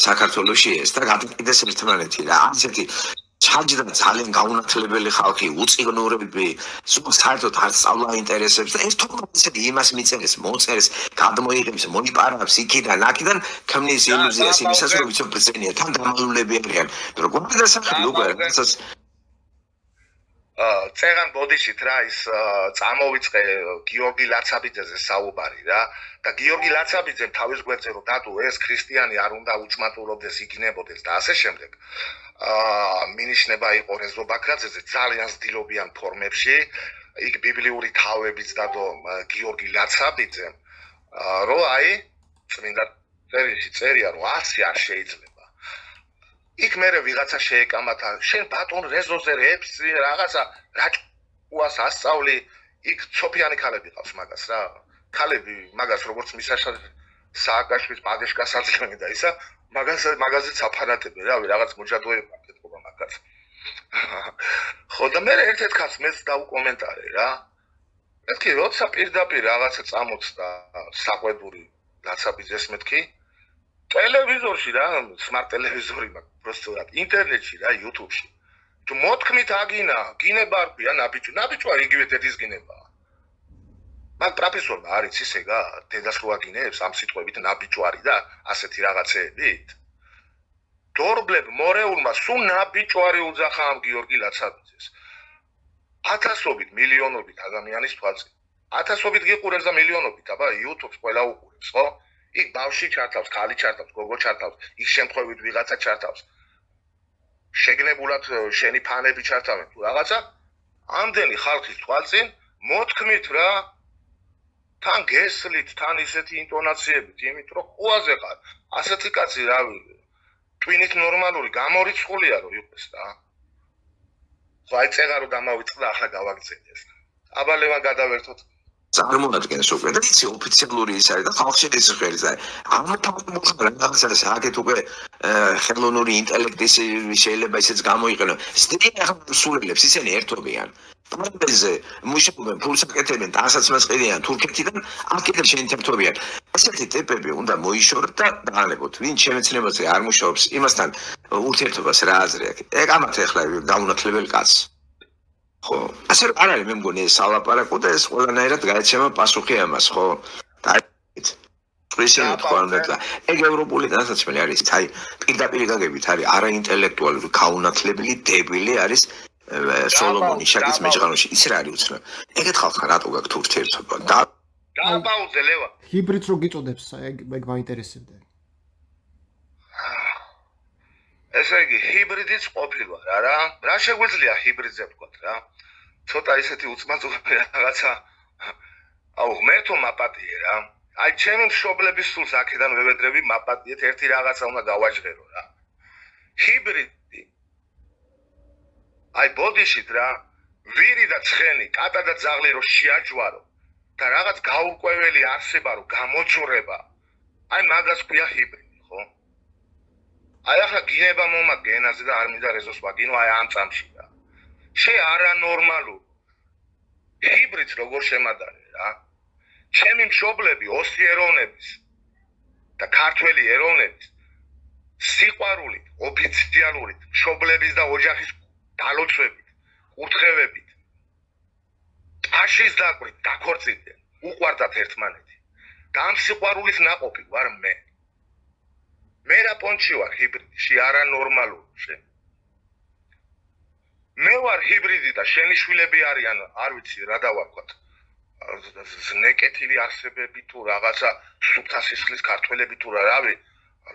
საქართველოში ეს და გადაყიდეს ერთმანეთი რა. ასეთი ჩაჯდა ძალიან გაუნათლებელი ხალხი, უწიგნურები, საერთოდ არ სწავლა ინტერესებს და ეს თუნდაც ისეთი იმას მიწერეს, მოწერეს, გადმოიღებს, მოიპარავს იქიდან, აქედან ქმნის ილუზიას იმისას, რომ ვიცი ბრძენია, თან დამალულები არიან. როგორ დასახელი უკვე რასაც წეგან ბოდიშით რა ის წამოვიწყე გიორგი ლაცაბიძეზე საუბარი რა და გიორგი ლაცაბიძემ თავის გვერდზე რომ დადო ეს ქრისტიანი არ უნდა უჭმატურობდეს იგნებოდეს და ასე შემდეგ მინიშნება იყო რეზო ბაქრაძეზე ძალიან ზდილობიან ფორმებში იქ ბიბლიური თავებიც დადო გიორგი ლაცაბიძემ რომ აი წმინდა წერილში წერია რომ ასე არ შეიძლება იქ მე ვიღაცა შეეკამათა შენ ბატონ რეზოზე რეპს რაღაცა რაჭუას ასწავლი იქ ცოფიანი ქალები ყავს მაგას რა ქალები მაგას როგორც მისაშა სააკაშვილის პადეშკას აძლევენ და ისა მაგაზეც აფანატებენ რავი რაღაც მოჭადოება კეთობა მაგას ხო და მე ერთ-ერთ ქალს მეც დავკომენტარე რა მეთქი როცა პირდაპირ რაღაცა წამოწდა საყვედური ლაცაბიძეს მეთქი ტელევიზორში რა smart ტელევიზორი მაქვს просто ინტერნეტში რა YouTube-ში თუ მოთქმით აგინა გინება არ ქვია ნაბიჯო არ იგივე დედის გინებაა მაგ პროფესორმა არის ისეგა დედას რო აგინებს ამ სიტყვებით ნაბიჯო არის და ასეთი რაღაცეებით დორბლებ მორეულმა სულ ნაბიჯო არის უძახა ამ გიორგი ლაცაბიძეს ათასობით მილიონობით ადამიანის თვალწინ ათასობით გიყურებს და მილიონობით აბა YouTube-ს ყველა უყურებს ხო იქ ბავში ჩართავს, ქალი ჩართავს, გოგო ჩართავს, იქ შემთხვევით ვიღაცა ჩართავს. შეგნებულად შენი ფანები ჩართავენ თუ რაღაცა. ამდენი ხალხის თვალწინ მოთქმით რა. თან გესლით, თან ისეთი ინტონაციებით, იმით რომ ყუაზე ხარ. ასეთი კაცი რავი, twinit ნორმალური გამორიცხულია რომ იყოს და. ხო აი წეღა რომ დამავიწყდა ახლა გავაგზავნეს. აბა ლევან გადავერთოთ წარმოადგენს უკვე და იცი ოფიციალური ის არის და ხალხში ისხერის და ამათავმოხარაგასა სააგეთ უკვე ხელოვნური ინტელექტის შეიძლება ისიც გამოიყენო სულელებს ისინი ერთობიან პრობლემზე მუშაობენ ფულს აკეთებენ და ასაცმას ყიდიან თურქეთიდან აქედან შეინტერესებიან ესეთი ტიპები უნდა მოიშოროთ და დაანებოთ ვინ შემეცნებაზე არ მუშაობს იმასთან ურთიერთობას რა აზრი აქვს ეგ ამათ ახლა დაუნათლებელი კაცს ხო ასე არ არის მე მგონი ეს ალაპარაკო და ეს ყველანაირად გაეცემა პასუხი ამას ხო დაით პრესიონ თქვა ეგ ევროპული დასაცმელი არის აი პირდაპირ გაგებით არის არაინტელექტუალური გაუნათლებელი დებილი არის სოლომონი შაკის მეჭყანოში ის რა არის უცნაური ეგეთ ხალხთან რატო გაქვთ ურთიერთობა და დააბაუზე ლევა ჰიბრიდს რო გიწოდებს ეგ მაინტერესებდა ესე იგი ჰიბრიდიც ყოფილვარ არა რა შეგვიძლია ჰიბრიდზე ვთქვათ რა ცოტა ისეთი უცმაწუხი რაღაცა აუ ღმერთო მაპატიე რა აი ჩემი მშობლების სულს აქედან ვევედრები მაპატიეთ ერთი რაღაცა უნდა გავაჟღერო რა ჰიბრიდი აი ბოდიშით რა ვირი და ცხენი კატა და ძაღლი რო შეაჯვარო და რაღაც გაურკვეველი არსება რო გამოძურება აი მაგას ქვია ჰიბრიდი ხო აი ახლა გინება მომაგე ენაზე და არ მინდა რეზოს ვაგინო აი ამ წამში რა შე არანორმალურ ჰიბრიდს როგორ შემადარე რა ჩემი მშობლები ოსი ეროვნების და ქართველი ეროვნების სიყვარულით ოფიციალურით მშობლების და ოჯახის დალოცვებით კურთხევებით ტაშის დაკვირით დაქორწინდნენ უყვარდათ ერთმანეთი და ამ სიყვარულის ნაყოფი ვარ მე რა პონჩი ვარ ჰიბრიდში არანორმალური მე ვარ ჰიბრიდი და შენი შვილები არიან არ ვიცი რა დავარქვათ ნეკეთილი არსებები თუ რაღაცა სუფთასისხლის ქართველები თუ რავი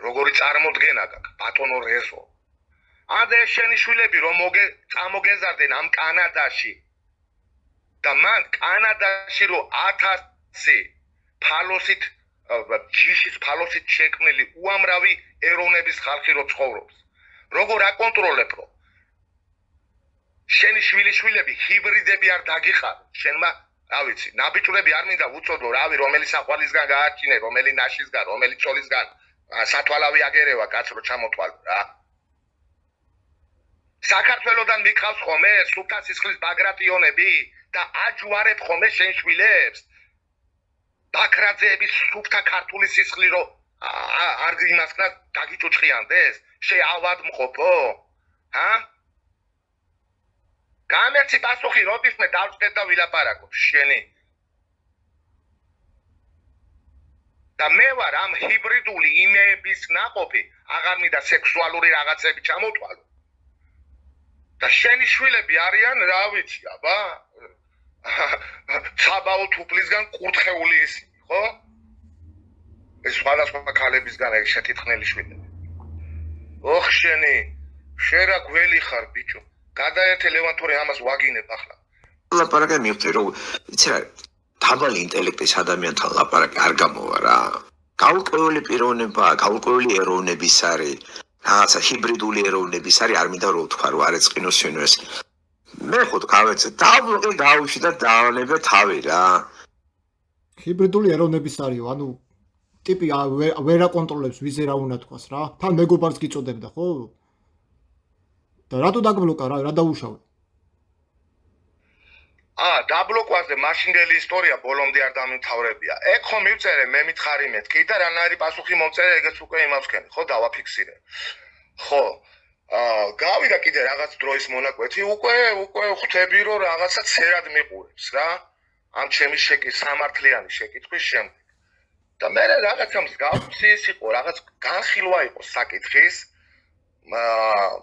როგორი წარმოდგენა გაქვს ბატონო რეზო ამდე შენი შვილები რომ წამოგეზარდნენ ამ კანადაში და მან კანადაში რომ 1000 ფალოსით ჯიშის ფალოსით შექმნილი უამრავი ეროვნების ხალხი რო ცხოვრობს როგორ აკონტროლებ რომ შენი შვილიშვილები ჰიბრიდები არ დაგიხარ შენმა რა ვიცი, ნაბიჯურები არ მინდა უწოდო, რავი, რომელი სახვალისგან გააჩინე, რომელი ნაშისგან, რომელი ჩოლისგან, სათვალავი აგერევა კაც რო ჩამოთვალო რა. საქართველოდან მიყავს ხოლმე სუფთა სისხლის ბაგრატიონები და აჯვარებ ხოლმე შენ შვილებს. ბაქრაძეების სუფთა ქართული სისხლი რო არ იმასკნა დაგიჭუჭყიანდეს, შეავადმყოფო? ჰა? გამერცი პასუხი როდის მე დავჭდეთ და ვილაპარაკობ შენი. და მე ვარ ამ ჰიბრიდული იმეების ნაყოფი, აღარ მინდა სექსუალური რაღაცები ჩამოთვალო. და შენი შვილები არიან, რა ვიცი, აბა? საბაო თუფლისგან კურთხეული ისინი, ხო? ეს სხვადასხვა ქალებისგან ეს შეთითხნელი შვილები. ოხ შენი, შენ რა გველი ხარ, ბიჭო. გადაერთე ლევანტორი ამას ვაგინებ ახლა. ლაპარაკი მივხვდი რომ იცი რა დაბალი ინტელექტის ადამიანთან ლაპარაკი არ გამოვა რა. გაურკვეველი პიროვნება, გაურკვეველი ეროვნების არის, რაღაცა ჰიბრიდული ეროვნების არის, არ მინდა რომ ვთქვა რომ არ ეწყინოს შენოს. მე ხო გავეცე დაბლოკი გავუში და დაანებე თავი რა. ჰიბრიდული ეროვნების არისო, ანუ ტიპი ვერ აკონტროლებს ვიზე რა უნდა თქვას რა. თან მეგობარს გიწოდებდა, ხო? და რატო დაგბლოკა რა, რა დაუშავე? დაბლოკვაზე მაშინდელი ისტორია ბოლომდე არ დამიმთავრებია. ეგ ხო მივწერე, მე მითხარი მეთქი და რანაირი პასუხი მომწერე, ეგეც უკვე იმავსქენი, ხო დავაფიქსირე. ხო. გავიდა კიდე რაღაც დროის მონაკვეთი, უკვე ხვდები რომ რაღაცა ცერად მიყურებს რა. ამ ჩემი სამართლიანი შეკითხვის შემდეგ. და მე რაღაცა მსგავსი ის იყო, რაღაც განხილვა იყო საკითხის.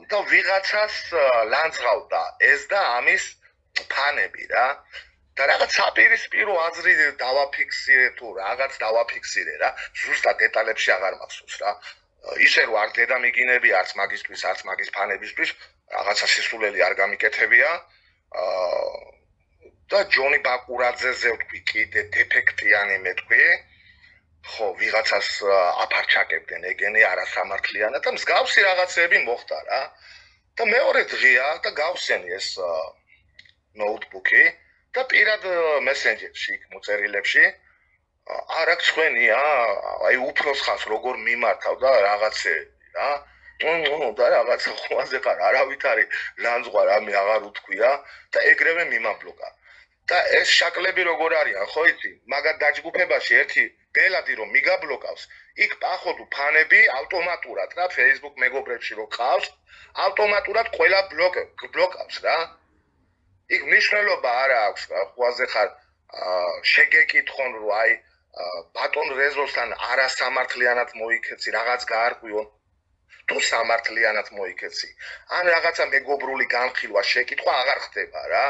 და ვიღაცას ლანძღავდა ეს და ამის ფანები რა. და რაღაც საპირისპირო აზრი დავაფიქსირე თუ რაღაც დავაფიქსირე რა. ზუსტად დეტალებში აღარ მახსოვს რა. ისე რომ არ დედამიგინები არც მაგისთვის, არც მაგის ფანებისთვის, რაღაცა სისულელი არ გამიკეთებია. და ჯონი ბაკურაძეზე ვთქვი, კიდე დეფექტიანი მეთქვი. ხო, ვიღაცას აფარჩაკებდნენ ეგენი არასამართლიანად და მსგავსი რაღაცები მოხდა რა. და მეორე დღეა და გავხსენი ეს ნოუთბუქი და პირად მესენჯერში იქ მოწერილებში არ აქვს ხვენია, აი უფროს ხას როგორ მიმართავ და რაღაცები რა. და რაღაცა ხვაზე ხარ, არავით არის ლანძღვა რამე აღარ უთქვია და ეგრევე მიმაბლოკა. და ეს შაკლები როგორ არიან, ხო იცი? მაგათ დაჯგუფებაში ერთი ბელადი რომ მიგაბლოკავს, იქ პახოდუ ფანები ავტომატურად რა Facebook მეგობრებში რო ყავს, ავტომატურად ყველა ბლოკავს რა. იქ მნიშვნელობა არ აქვს, ხვაზე ხარ შეგეკითხონ რომ აი ბატონ რეზოსთან არასამართლიანად მოიქეცი, რაღაც გაარკვიო, თუ სამართლიანად მოიქეცი. ან რაღაცა მეგობრული განხილვა შეკითხვა აღარ ხდება რა.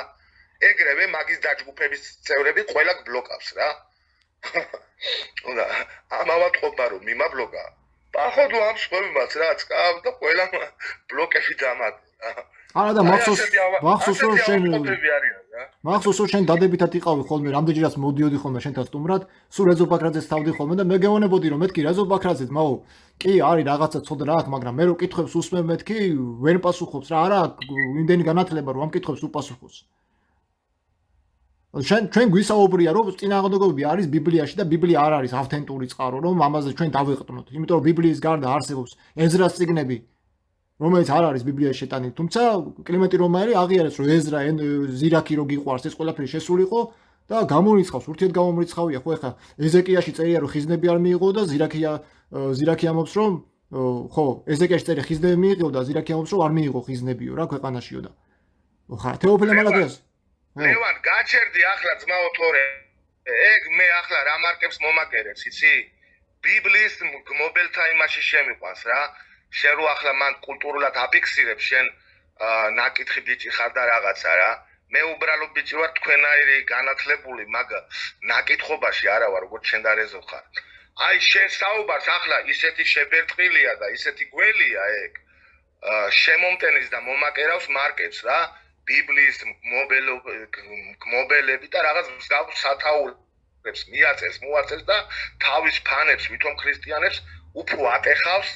ეგრევე მაგის დაჯგუფების წევრები ყველა ბლოკავს რა. და ამავად ყოფა რომ მიმაბლოკა. პახოდუ ამ სხვებმაც რა წკავ და ყველა ბლოკები დამატა. არა და მახსოვს რომ შენ დადებითად იყავი ხოლმე, რამდენჯერაც მოდიოდი ხოლმე შენთან სტუმრად, სულ რეზო ბაქრაძეს თავდი ხოლმე და მე გეუბნებოდი რომ მეთქი რეზო ბაქრაძეც, მაო, კი არის რაღაცა ცოტა რა აქვს, მაგრამ მე რო კითხვებს უსმენ მეთქი, ვერ პასუხობს რა, არა იმდენი განათლება რომ ამ კითხვებს უპასუხოს. ჩვენ გვისაუბრია რომ წინააღმდეგობები არის ბიბლიაში და ბიბლია არ არის ავთენტური წყარო, რომ ამაზე ჩვენ დავეყრდნოთ. იმიტომ რომ ბიბლიის გარდა არსებობს ეზრას წიგნები, რომელიც არ არის ბიბლიაში შეტანილი. თუმცა კლიმენტი რომაელი აღიარებს, რომ ეზრა ზირაქი რო გიყვარს, ეს ყველაფერი შესულიყო და გამორიცხავს, ურთიერთგამომრიცხავია. ხო ეხლა ეზეკიაში წერია რომ ხიზნები არ მიიღო და ზირაქი ამბობს რომ ხო, ეზეკიაში წერია ხიზნები მიიღო და ზირაქი ამბობს რომ არ მიიღო ხიზნებიო რა ქვეყანაშიო და. ხა თეოფილე მალაგიას ლევან, გაჩერდი ახლა ძმაო თორე. ეგ მე ახლა რა მარკებს მომაგერებს, იცი? ბიბლიის გმობელთა იმაში შემიყვანს რა. შენ რო ახლა მან კულტურულად აფიქსირებ, შენ ნაკითხი ბიჭი ხარ და რაღაცა რა. მე უბრალოდ ბიჭი ვარ თქვენაირი განათლებული, მაგრამ ნაკითხობაში არა ვარ, როგორც შენ და რეზო ხარ. აი შენ საუბარს ახლა ისეთი შეფერწყილია და ისეთი გველია ეგ. შემომტენის და მომაკერავს მარკებს რა. ბიბლიის გმობელები და რაღაც მსგავს სათაურებს მიაწეს, მოაწეს და თავის ფანებს, ვითომ ქრისტიანებს უფრო ატეხავს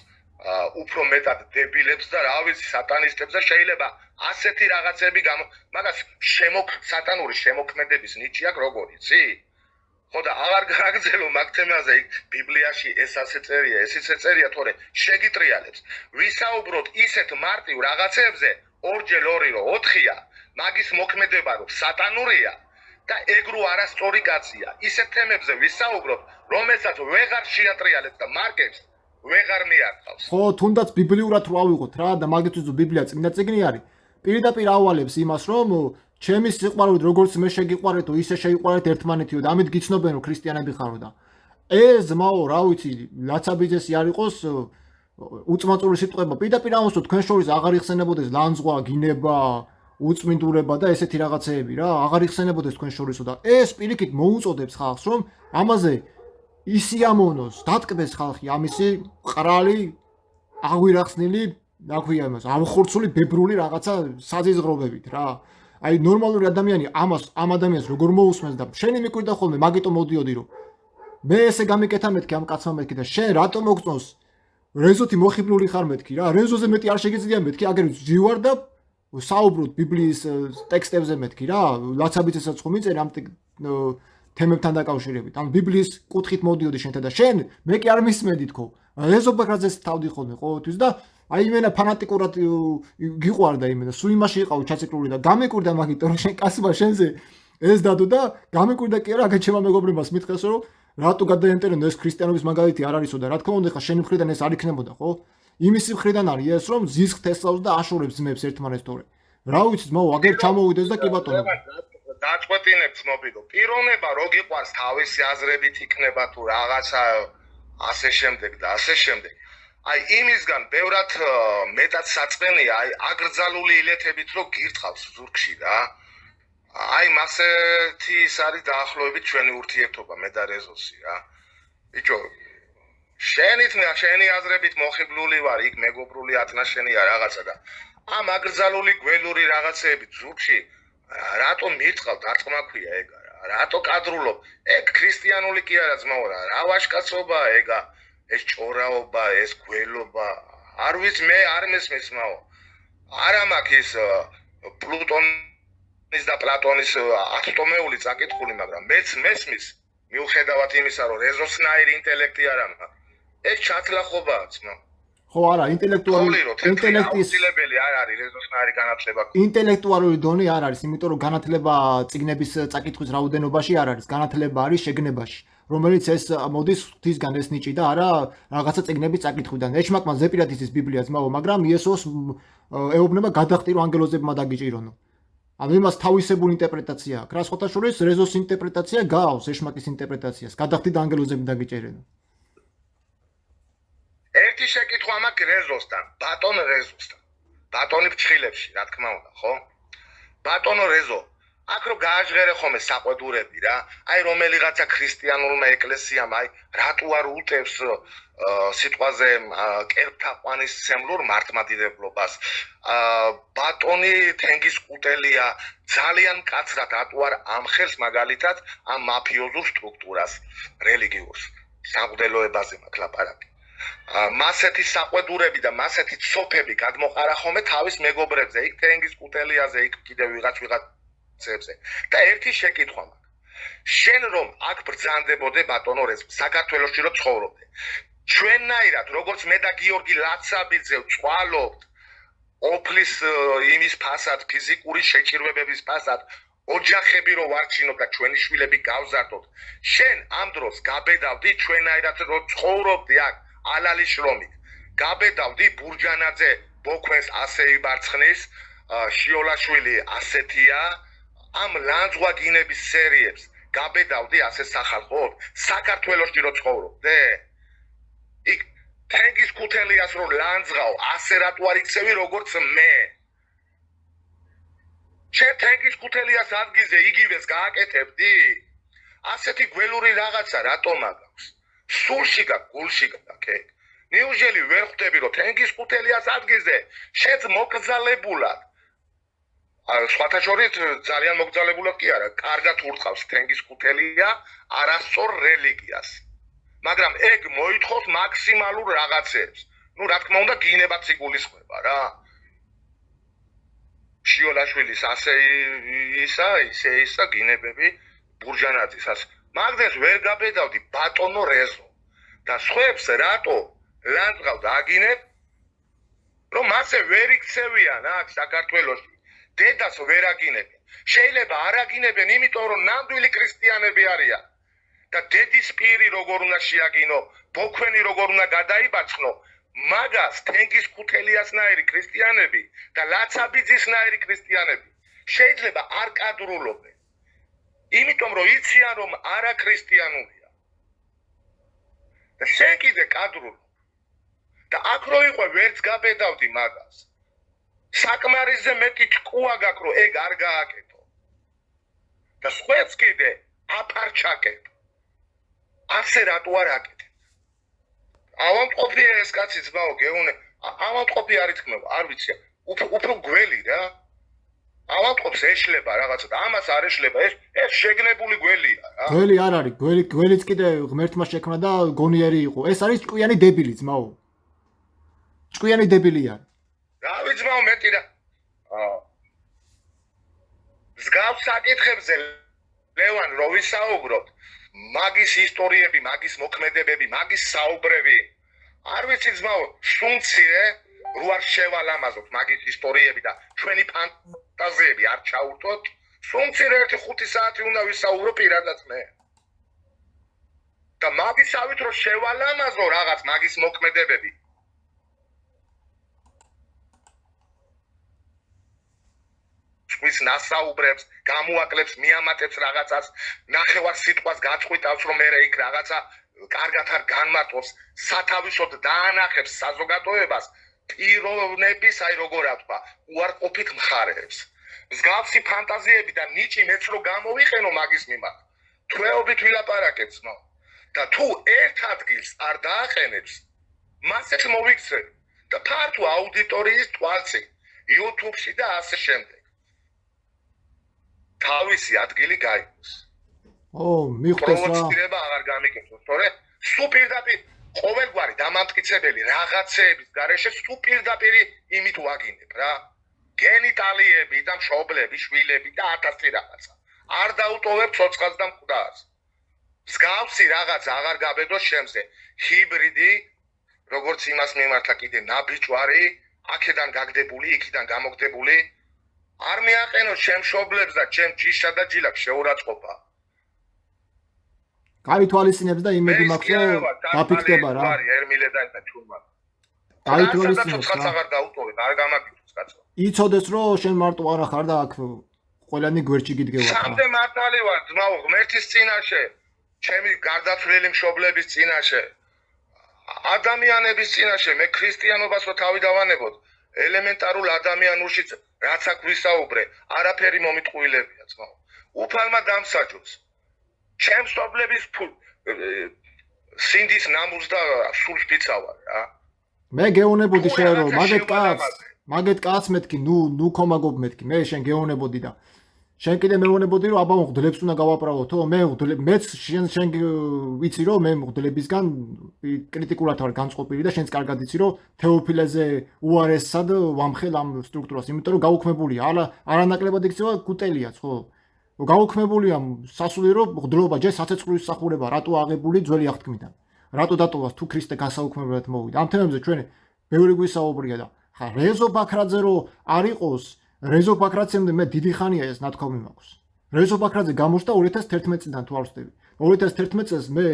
უფრო მეტად დებილებს და რა ვიცი სატანისტებს და შეიძლება ასეთი რაღაცები მაგას სატანური შემოქმედების ნიჭი აქვს როგორ იცი? ხო და აღარ გააგრძელო მაგ თემაზე იქ ბიბლიაში ეს ასე წერია, ეს ისე წერია, თორე შეგიტრიალებს. ვისაუბროთ ისეთ მარტივ რაღაცებზე, 2x2 რო 4-ია, მაგის მოქმედება რო სატანურია და ეგრო არასწორი კაცია. ისეთ თემებზე ვისაუბროთ, რომელსაც ვეღარ შეატრიალებს და მარკებს ვეღარ მიართავს. ხო, თუნდაც ბიბლიურად რო ავიღოთ რა და მაგისთვის ბიბლია წმინდა წიგნი არის. პირდაპირ ავალებს იმას, რომ ჩემი სიყვარულით როგორც მე შეგიყვარეთო, ისე შეიყვარეთ ერთმანეთიო და ამით გიცნობენ რომ ქრისტიანები ხარო და ეს ძმაო, რა ვიცი, ლაცაბიძესი არ იყოს უწმაწური სიტყვება. პირდაპირ ამოსო თქვენ შორის აღარ იხსენებოდეს ლანძღვა, გინება, უწმინდურება და ესეთი რაღაცეები რა, აღარ იხსენებოდეს თქვენ შორისო და ეს პირიქით მოუწოდებს ხალხს, რომ ამაზე ისიამონოს, დატკბეს ხალხი ამისი ყრალი აღვირახსნილი, რა ქვია იმას, ამხორცული ბებრული რაღაცა საზიზღრობებით რა. აი ნორმალური ადამიანი ამ ადამიანს როგორ მოусმენს და შენი მიკვირდა ხოლმე მაგიტო მოდიოდი რომ მე ესე გამიკეთა მეთქი ამ კაცმა მეთქი და შენ რატომ მოგწონს რეზოთი მოხიბლული ხარ მეთქი რა რეზოზე მეტი არ შეგიძლია მეთქი აგერ ჯივარ და საუბრობთ ბიბლიის ტექსტებზე მეთქი რა ლაცაბიცესაც ხომ მიწერე ამ თემებთან დაკავშირებით ან ბიბლიის კუთხით მოდიოდი შენთან და შენ მე კი არ მისმენდი თქო რეზობაკრაძეს თავდი ხოლმე ყოველთვის და აი იმენა ფანატიკურად გიყვარდა იმენა სულ იმაში იყავ ჩაცეკლული და გამეკვირდა მაგით რომ შენ კაცმა შენზე ეს დადო და გამეკვირდა კი არა აგეთ ჩემო მეგობრებას მითხეს რომ რატო გადაენტერენო ეს ქრისტიანობის მაგალითი არ არისო და რა თქმა უნდა ხა შენი მხრიდან ეს არ იქნებოდა ხო იმისი მხრიდან არის ეს რომ ზისხ თესლავს და აშორებს ძმებს ერთმანეთს თორე რა ვიცი ძმაო აგერ ჩამოვიდეს და კი ბატონო დაწყვეტინებს მობილო პიროვნება რო გიყვარს თავისი აზრებით იქნება თუ რაღაცა ასე შემდეგ და ასე შემდეგ აი იმისგან ბევრად მეტად საწყენია აი აგრძალული ილეთებით რო გირთხავს ზურგში რა აი მასეთი ის არის დაახლოებით ჩვენი ურთიერთობა მე და რეზოსი რა ბიჭო შენი აზრებით მოხიბლული ვარ იქ მეგობრული ათნაშენია რაღაცა და ამ აგრძალული გველური რაღაცეებით ზურგში რატომ მირწყავ დარტყმა ქვია ეგ რატო კადრულობ ეგ ქრისტიანული კი არა ძმაო რა ვაშკაცობა ეგა ეს ჭორაობა ეს გველობა არ ვიცი მე არ მესმის მაო არა მაქვს პლუტონის და პლატონის ატომეული წაკითხული მაგრამ მეც მესმის მიუხედავად იმისა რომ რეზოსნაირი ინტელექტი არ აქვს ეს ჩათლახობაა ძმაო ხო არა ინტელექტუალური ინტელექტისებელი არ არის რეზოსნაირი განათლება ინტელექტუალური დონე არ არის იმიტომ რომ განათლება წიგნების წაკითხვის რაოდენობაში არ არის განათლება არის შეგნებაში რომელიც ეს მოდის ღვთისგან ეს ნიჭი და არა რაღაცა წიგნების წაკითხვიდან ეშმაკმა ზეპირად იცის ბიბლია ძმაო მაგრამ იესოს ეუბნება გადახტირო ანგელოზებმა დაგიჭირონო ანუ იმას თავისებური ინტერპრეტაცია აქვს რა სხვათა შორის რეზოს ინტერპრეტაცია გავს ეშმაკის ინტერპრეტაციას გადახტიდა ანგელოზები დაგიჭირენო ერთი შეკითხვა მაქვს რეზოსთან ბატონ რეზოსთან ბატონი ფრჩხილებში რა თქმა უნდა ხო ბატონო რეზო აქ რო გააჟღერე ხომე საყვედურები რა აი რომელიღაცა ქრისტიანულმა ეკლესიამ აი რატო არ უტევს სიტყვაზე კერპთაყვანისმცემლურ მართლმადიდებლობას ბატონი თენგის კუტელია ძალიან კაცრად რატო არ ამხელს მაგალითად ამ მაფიოზურ სტრუქტურას რელიგიურს საღვთელოებაზე მაქვს ლაპარაკი მასეთი საყვედურები და მასეთი ცოფები გადმოყარა ხომე თავის მეგობრებზე იქ თენგის კუტელიაზე იქ კიდევ ვიღაც და ერთი შეკითხვა მაქვს შენ რომ აქ ბრძანდებოდე ბატონო რეზო საქართველოში რო ცხოვრობდე ჩვენნაირად როგორც მე და გიორგი ლაცაბიძე ვწვალობთ ოფლის იმის ფასად ფიზიკური შეჭირვებების ფასად ოჯახები რო ვარჩინოთ და ჩვენი შვილები გავზარდოთ შენ ამ დროს გაბედავდი ჩვენნაირად რო ცხოვრობდი აქ ალალის შრომით გაბედავდი ბურჯანაძე ბოქვენს ასე იბარცხნის შიოლაშვილი ასეთია ამ ლანძღვა გინების სერიებს გაბედავდი ასე სახალხოდ საქართველოში რო ცხოვრობდე იქ თენგის კუთელიას რო ლანძღავ ასე რატო არ იქცევი როგორც მე შენ თენგის კუთელიას ადგილზე იგივეს გააკეთებდი ასეთი გველური რაღაცა რატომ აქვს სულში გაქვს გულში გაქვს ნიუჟელი ვერ ხვდები რომ თენგის კუთელიას ადგილზე შენც მოკრძალებულად სხვათა შორის ძალიან მოგძალებულად კი არა, კარგად ურტყავს თენგის კუთელია არასწორ რელიგიას. მაგრამ ეგ მოითხოვს მაქსიმალურ რაღაცებს. ნუ რა თქმა უნდა გინებაც იგულისხმება რა შიოლაშვილის ასე ისა გინებები ბურჯანაძის ასე მაგდენს ვერ გაბედავდი ბატონო რეზო და სხვებს რატო ლანძღავ დაგინებ რომ მასე ვერ იქცევიან აქ საქართველოში დედას ვერ აგინებენ შეიძლება არ აგინებენ იმიტომ რომ ნამდვილი ქრისტიანები არიან და დედის პირი როგორ უნდა შეაგინო ბოქვენი როგორ უნდა გადაიბაცხნო მაგას თენგის ქუთელიასნაირი ქრისტიანები და ლაცაბიძისნაირი ქრისტიანები შეიძლება არ კადრულობენ იმიტომ რომ იციან რომ არა ქრისტიანულია და შენ კიდე კადრულობ და აქ რო იყო ვერც გაბედავდი მაგას საკმარისზე მეტი ჭკუა გაქვს რომ ეგ არ გააკეთო და სხვაც კიდე აფარჩაკეთ ასე რატო არ აკეთებ ავამტყოფია ეს კაცი ძმაო გეუნე ავამტყოფი არ ითქმება არ ვიცი უფრო გველი რა ავამტყოფს ეშლება რაღაცა და ამას არ ეშლება ეს შეგნებული გველია რა გველი არ არის გველიც კიდე ღმერთმა შექმნა და გონიერი იყო ეს არის ჭკვიანი დებილი ძმაო ჭკვიანი დებილი არის რა ვიცი ძმაო მეტი რა მსგავს საკითხებზე ლევან რო ვისაუბრობ მაგის ისტორიები, მაგის მოქმედებები, მაგის საუბრები. არ ვიცი ძმაო, სუნცირე რო არ შევალამაზოთ მაგის ისტორიები და ჩვენი ფანტაზიები არ ჩაურთოთ. სუნცირე 1-5 საათი უნდა ვისაუბრო პირადად მე. და მაგისავით რო შევალამაზო რაღაც მაგის მოქმედებები. ვის ნასაუბრებს, გამოაკლებს, მიამატებს რაღაცას, ნახევარ სიტყვას გაწყვიტავს, რომ მე იქ რაღაცა კარგად არ განმარტოს, სათავისოდ დაანახებს საზოგადოებას პიროვნების, აი როგორ ვთქვა, უარყოფით მხარეებს. მსგავსი ფანტაზიები და ნიჭი მეც რო გამოვიყენო მაგის მიმართ. თვეობით ვილაპარაკებს, ნო. და თუ ერთ ადგილს არ დააყენებს, მასეც მოვიქცევ და ფართო აუდიტორიის თვალწინ, YouTube-ში და ასე შემდეგ. თავისი ადგილი გაიგოს. მიხდეს რა. პროვოცირება აღარ გამიგებსო, თორე სულ პირდაპირ ყოველგვარი დამამტკიცებელი რაღაცეების გარეშე სულ პირდაპირ იმით ვაგინებ რა. გენიტალიები და მშობლები, შვილები და 1000 რაღაცა. არ დაუტოვებ ცოცხალს და მკვდარს. მსგავსი რაღაც აღარ გაბედოს შემზე. ჰიბრიდი, როგორც იმას მიმართა კიდე ნაბიჯვარი, აქედან გაგდებული, იქიდან გამოგდებული არ მიაყენო ჩემ მშობლებს და ჩემ ჯიშა და ჯილაკს შეურაცხყოფა. კაი თვალისწინებს და იმედი მაქვს რომ დაფიქრდება რა. ერმილე და ეს ჩურმა. კაი თვალისწინებს რა. აღარ დაუტოვებ, არ გამაგიოს კაცო. იცოდეს რომ შენ მარტო არა ხარ და აქ ყველანი გვერდში გიდგევა. სამდე მართალი ვარ, ძმაო, ღმერთის წინაშე, ჩემი გარდაცვლილი მშობლების წინაშე, ადამიანების წინაშე, მე ქრისტიანობას რო თავი დავანებოთ, ელემენტარულ ადამიანურში რაც აქ ვისაუბრე, არაფერი მომიტყუილებია, ძმაო. უფალმა დამსაჯოს. ჩემს მშობლების სინდის ნამუს და სულს ფიცავარ რა. მე გეუნებოდი შენ რომ მაგეთ კაც მეთქი, ნუ კომაგობ მეთქი, მე შენ გეუნებოდი და შენ კიდე მეუნებოდი რომ აბა მღვდლებს უნდა გავაправოთო, მეც შენ ვიცი რომ მე მღვდლებისგან კრიტიკულად ვარ განწყობილი და შენც კარგად იცი რომ თეოფილეზე უარესად ვამხელ ამ სტრუქტურას, იმიტომ რომ გაუქმებულია, არანაკლებად იქცევა კუტელიაც, ხო? გაუქმებულია სასულიერო მღვდლობა, ჯერ საცეცხლის მსახურება, რატო აღებული ძველი აღთქმიდან? რატო დატოვას თუ ქრისტე გასაუქმებლად მოვიდა? ამ თემებზე ჩვენ ბევრი გვისაუბრია და ხა რეზო ბაქრაძე რო არ იყოს რეზო ბაქრაძემდე მე დიდი ხანია ეს ნათქვამი მაქვს. რეზო ბაქრაძე გამოჩნდა 2011 წლიდან თუ არ ვცდები. 2011 წელს მე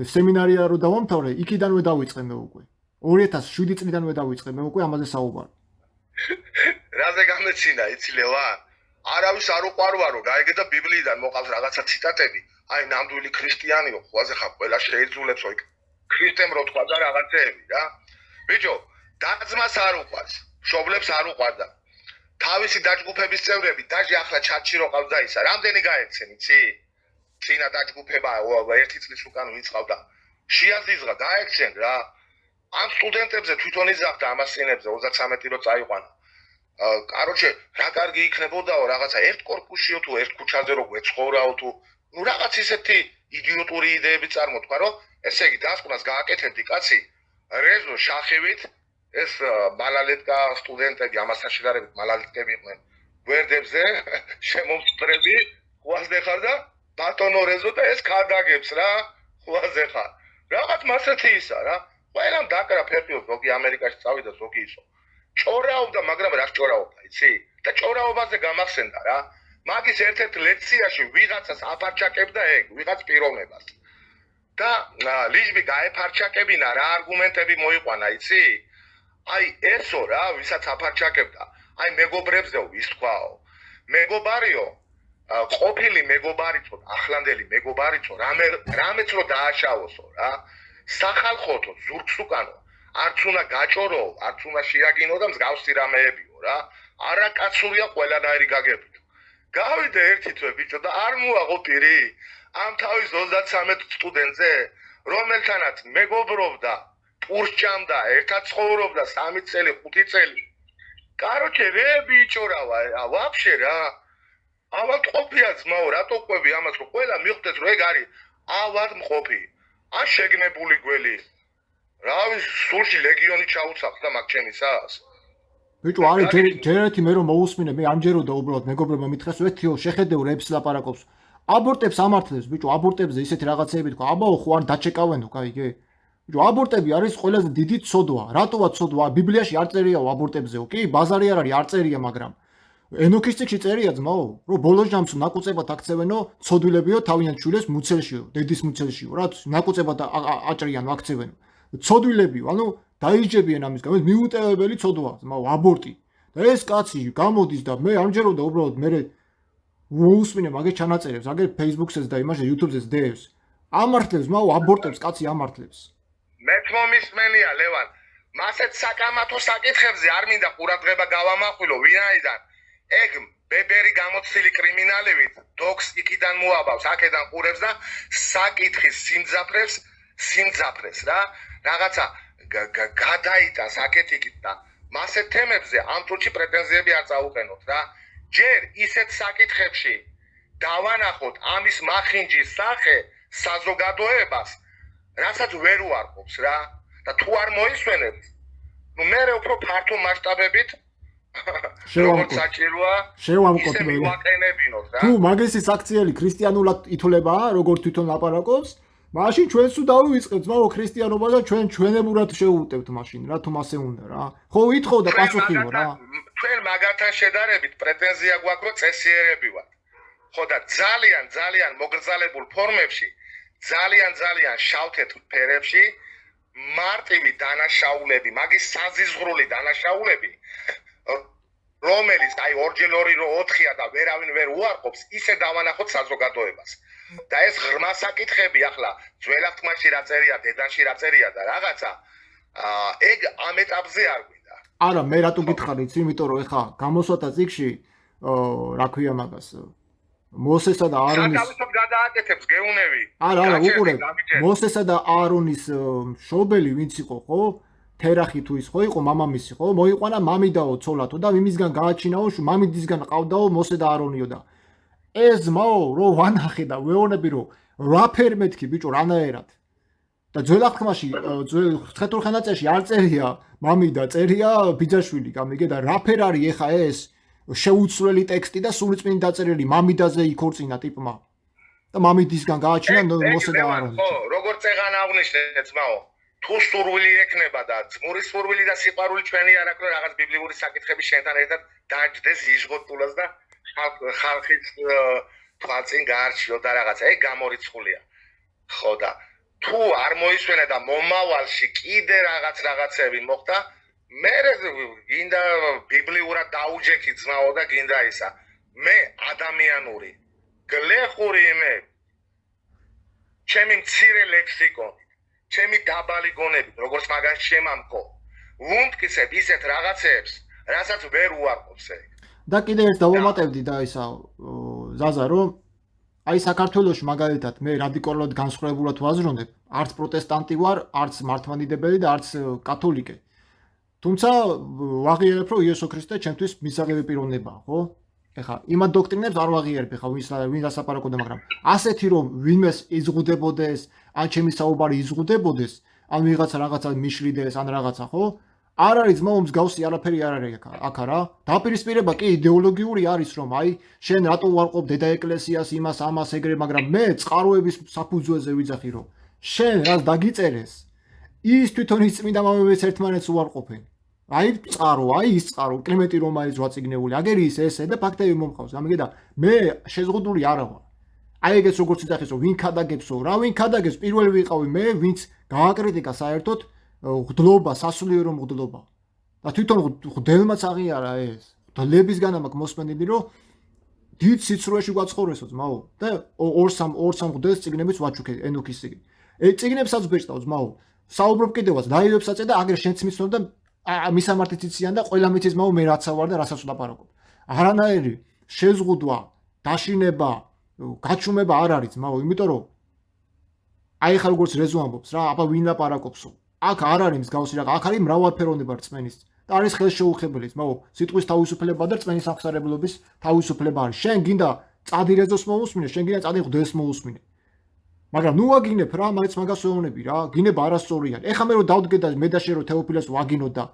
სემინარია რო დავამთავრე, იქიდანვე დავიწყე მე უკვე. 2007 წლიდანვე დავიწყე მე უკვე ამაზე საუბარი. რაზე გამეცინა იცი ლევან? არავის არ უყვარვა რომ გაიგე და ბიბლიიდან მოყავს რაღაცა ციტატები. აი ნამდვილი ქრისტიანიო, ხوازე ხა ყველა შეიძულებსო იქ. ქრისტემ რო თქვა და რაღაცეები რა. ბიჭო, დაძმას არ უყვარს, მშობლებს არ უყვარდა. თავისი დაჯგუფების წევრები დაჟე ახლა ჩატში რო ყავდა ისა, რამდენი გაეცენ, იცი? წინა დაჯგუფება 1 წლის უკან ვიწყავდა. შეაზიზღა გაეცენ რა. ამ სტუდენტებზე თვითონ იზახდა ამასინებზე 33 რო წაიყვანა. კაროჩე, რა კარგი იქნებოდაო რაღაცა ერთ კორპუსშიო თუ ერთ ქუჩაზე რო გვეცხოვრაო თუ ნუ რაღაც ისეთი იდიოტური იდეები წარმოთქვა რომ ესე იგი დასკვნას გააკეთებდი კაცი რეზო შახივით ეს მალალეტკა სტუდენტები ამასთან შედარებით მალალეტკები იყვნენ გვერდებზე შემომწრები ხوازდე ხარ და ბატონო რეზო და ეს ქადაგებს რა ხوازდე ხარ რაღაც მასეთი ისა რა ყველამ დაკრა ფერფილ ზოგი ამერიკაში წავიდა ზოგი ისო ჭორაობდა მაგრამ რა ჭორაობდა იცი და ჭორაობაზე გამახსენდა რა მაგის ერთ-ერთ ლექციაში ვიღაცას აფარჩაკებდა ეგ ვიღაც პიროვნებას და ლიჟბი გაეფარჩაკებინა რა არგუმენტები მოიყვანა იცი აი ესო რა ვისაც აფარჩაკებდა აი მეგობრებზეო ვის თქვაო მეგობარიო ყოფილი მეგობარიცო ახლანდელი მეგობარიცო რამეც რო დააშავოსო რა სახალხოთო ზურგს უკანო არც უნდა გაჭორო არც უნდა შეაგინო და მსგავსი რამეებიო რა არაკაცურია ყველანაირი გაგებით გავიდე ერთი თვე ბიჭო და არ მოაღო პირი ამ თავის 33 სტუდენტზე რომელთანაც მეგობრობდა პურსჭამდა ერთად ცხოვრობდა 3 წელი 5 წელი короче რე ბიჭო რა ვაფშე რა ავად ყოფია ძმაო რატო ყვები ამას რომ ყველა მიხვდეს რომ ეგ არის ავად მყოფი ან შეგნებული გველი რავი სულში ლეგიონი ჩაუცახს და მაგ ჩემისას ბიჭო არის ჯერ ერთი მე რომ მოусმინე მე ამჯეროდა უბრალოდ მეგობრებმა მითხრეს ვეთიო შეხედე რეპს ლაპარაკობს აბორტებს ამართლებს ბიჭო აბორტებზე ისეთი რაღაცეები თქვა აბაო ხო არ დაჩეკავენო კაიგე ბიჭო აბორტები არის ყველაზე დიდი ცოდვა რატოა ცოდვა ბიბლიაში არ წერიაო აბორტებზეო კი ბაზარი არ არის არ წერია მაგრამ ენოქის წიგნში წერია ძმაო რომ ბოლოს ჯამს ნაკუწებად აქცევენო ცოდვილებიო თავიანთ შვილებს მუცელშიო დედის მუცელშიო რა ნაკუწებად აჭრიან აქცევენო ცოდვილებიო ანუ დაიჯებიან ამის გამო მიუტევებელი ცოდვა ძმაო აბორტი და ეს კაცი გამოდის და მე ამჯეროდა უბრალოდ მე მოусმინე მაგის ჩანაწერებს აგერ Facebook-ზე და იმაში YouTube-ზე დევს ამართლებს მაო აბორტებს კაცი ამართლებს მეც მომისმენია ლევან მასეთ საკამათო საკითხებზე არ მინდა ყურადღება გავამახვილო ვინაიდან ეგ ბებერი გამოცილი კრიმინალებით დოქს იქიდან მოაბავს აქედან ყურებს და საკითხის სიმძაფრეს რა რაღაცა გადაიტანს აქეთ-იქით და მასეთ თემებზე ამ წუთში პრეტენზიები არ წაუყენოთ რა ჯერ ისეთ საკითხებში დავანახოთ ამის მახინჯის სახე საზოგადოებას რასაც ვერ უარყოფს რა და თუ არ მოისვენებთ ნუ მე უფრო ფართო მასშტაბებით როგორც საჭიროა შევამკოთ მე ვაყენებინოთ რა თუ მაგისის აქციელი ქრისტიანულად ითვლებაა როგორც თვითონ ლაპარაკობს მაშინ ჩვენს დავივიწყებთ მაო ქრისტიანობა და ჩვენ ჩვენებურად შევუტევთ მაშინ რა თუ მასე უნდა რა ხო ვითხოვ და პასუხიო რა ჩვენ მაგათთან შედარებით პრეტენზია გვაქვს რომ წესიერები ვართ ხო და ძალიან მოგრძალებულ ფორმებში ძალიან შავ-თეთრ ფერებში მარტივი დანაშაულები მაგის საზიზღრული დანაშაულები რომელიც აი ორჯერ 2-4-ია და ვერავინ ვერ უარყოფს ისე დავანახოთ საზოგადოებას და ეს ღრმა საკითხები ახლა ძველახტმაში რა წერია დედანში რა წერია და რაღაცა ეგ ამ ეტაპზე არ გვინდა არა მე რატო გითხარით იმიტომ რომ ეხა გამოსვათა წიგში რა ქვია მაგას მოსესა და aaronis საკავისოდ გადააკეთებს გეუნები არა უყურებ მოსესა და aaronis შობელი ვინც იყო ხო თერახი თუ ის ხო იყო მამამისი ხო მოიყვანა მამიდაო ცოლათო და იმისგან გააჩინაო მამიდისგან ყავდაო მოსე და aaronიო და ეს მაო რო ვანახე და ვეონები რომ რაფერ მეთქი ბიჭო რანაერად და ძველახტმაში ხეთურ ხანაწერში არ წერია მამიდა წერია ბიძაშვილი გამიგე და რაფერ არის ეხა ეს შეუცვლელი ტექსტი და სულიწმინდი დაწერილი მამიდაზე იქორწინა ტიპმა და მამიდისგან გააჩინა მოსე და aaronი ხო როგორ წეღან აღნიშნე ძმაო თუ სურვილი ექნება და ძმურის სურვილი და სიყვარული ჩვენი არ აქვს რომ რაღაც ბიბლიური საკითხები შენთან ერთად დაჯდეს იშღოტულას და ხალხის თვალწინ გაარჩიო და რაღაცა ეგ გამორიცხულია ხო და თუ არ მოისვენა და მომავალში კიდე რაღაცები მოხდა მე გინდა ბიბლიურად დაუჯექი ძმაო და გინდა ისა მე ადამიანური გლეხური მე ჩემი მცირე ლექსიკონი ჩემი დაბალი გონებით როგორც მაგას შემამკო ვუნდკისებ ისეთ რაღაცებს რასაც ვერ უარყოფს ეგ და კიდე ერთ დავამატებდი და ისა ზაზა რომ აი საქართველოში მაგალითად მე რადიკალურად განსხვავებულად ვაზრონებ არც პროტესტანტი ვარ არც მართლმადიდებელი და არც კათოლიკე თუმცა ვაღიარებ რომ იესო ქრისტე ჩემთვის მისაღები პიროვნებაა ხო ეხა იმათ დოქტრინებს არ ვაღიარებ ეხა ვინ დასაპარაკოდა მაგრამ ასეთი რომ ვინმეს იზღუდებოდეს ან ჩემი საუბარი იზღუდებოდეს ან ვიღაცა რაღაცა მიშლიდეს ან რაღაცა, ხო? არ არის ძმაო მსგავსი არაფერი არ არის აქ რა. დაპირისპირება კი იდეოლოგიური არის, რომ აი შენ რატო უარყოფ დედა ეკლესიას, იმას, ამას, ეგრე, მაგრამ მე წყაროების საფუძველზე ვიძახი, რომ შენ რაც დაგიწერეს, ის თვითონ ის წმინდა მამებიც ერთმანეთს უარყოფენ. აი წყარო, აი ის წყარო, კლიმენტი რომ არის 8 წიგნეული, აგერი ის ესე და ფაქტები მომხავს. გამიგე და მე შეზღუდული არა ვარ. აი ეგეც როგორც იცახეს, რომ ვინ ქადაგებსო, რა ვინ ქადაგებს, პირველი ვიყავი მე, ვინც გააკრიტიკა საერთოდ ღდლობა, სასულიერო ღდლობა. და თვითონ ღდელმაც აღიარა ეს. ღდლებისგან მაქვს მოსმენილი, რომ დიდ სიცრუეში გვაცხოვრესო ძმაო და 2-3 ღდელს წიგნებიც ვაჩუქე ენოქის წიგნი. ეს წიგნებსაც ბეჭდავ ძმაო. საუბრობ კიდევაც, დაივებსაც და აგერ შენც მიცნო და მისამართიც იციან და ყველა მიცის ძმაო მე რაცა ვარ და რასაც ვლაპარაკობ. არანაირი შეზღუდვა, დაშინება, გაჩუმება არ არის ძმაო, იმიტომ რომ აი ხა როგორც რეზო ამბობს რა, აბა ვინ ლაპარაკობსო? აქ არ არის მსგავსი რაღაც, აქ არის მრავალფეროვნება რწმენის. და არის ხელშეუხებელი ძმაო, სიტყვის თავისუფლება და რწმენის აღსარებლობის თავისუფლება არის. შენ გინდა წადი რეზოს მოусმინე, შენ გინდა წადი ღდელს მოусმინე. მაგრამ ნუ ვაგინებ რა, მაინც მაგას ვეუბნები რა, გინება არასწორია. ეხლა მე რომ დავდგე და მე და შენ რომ თეოფილეს ვაგინო და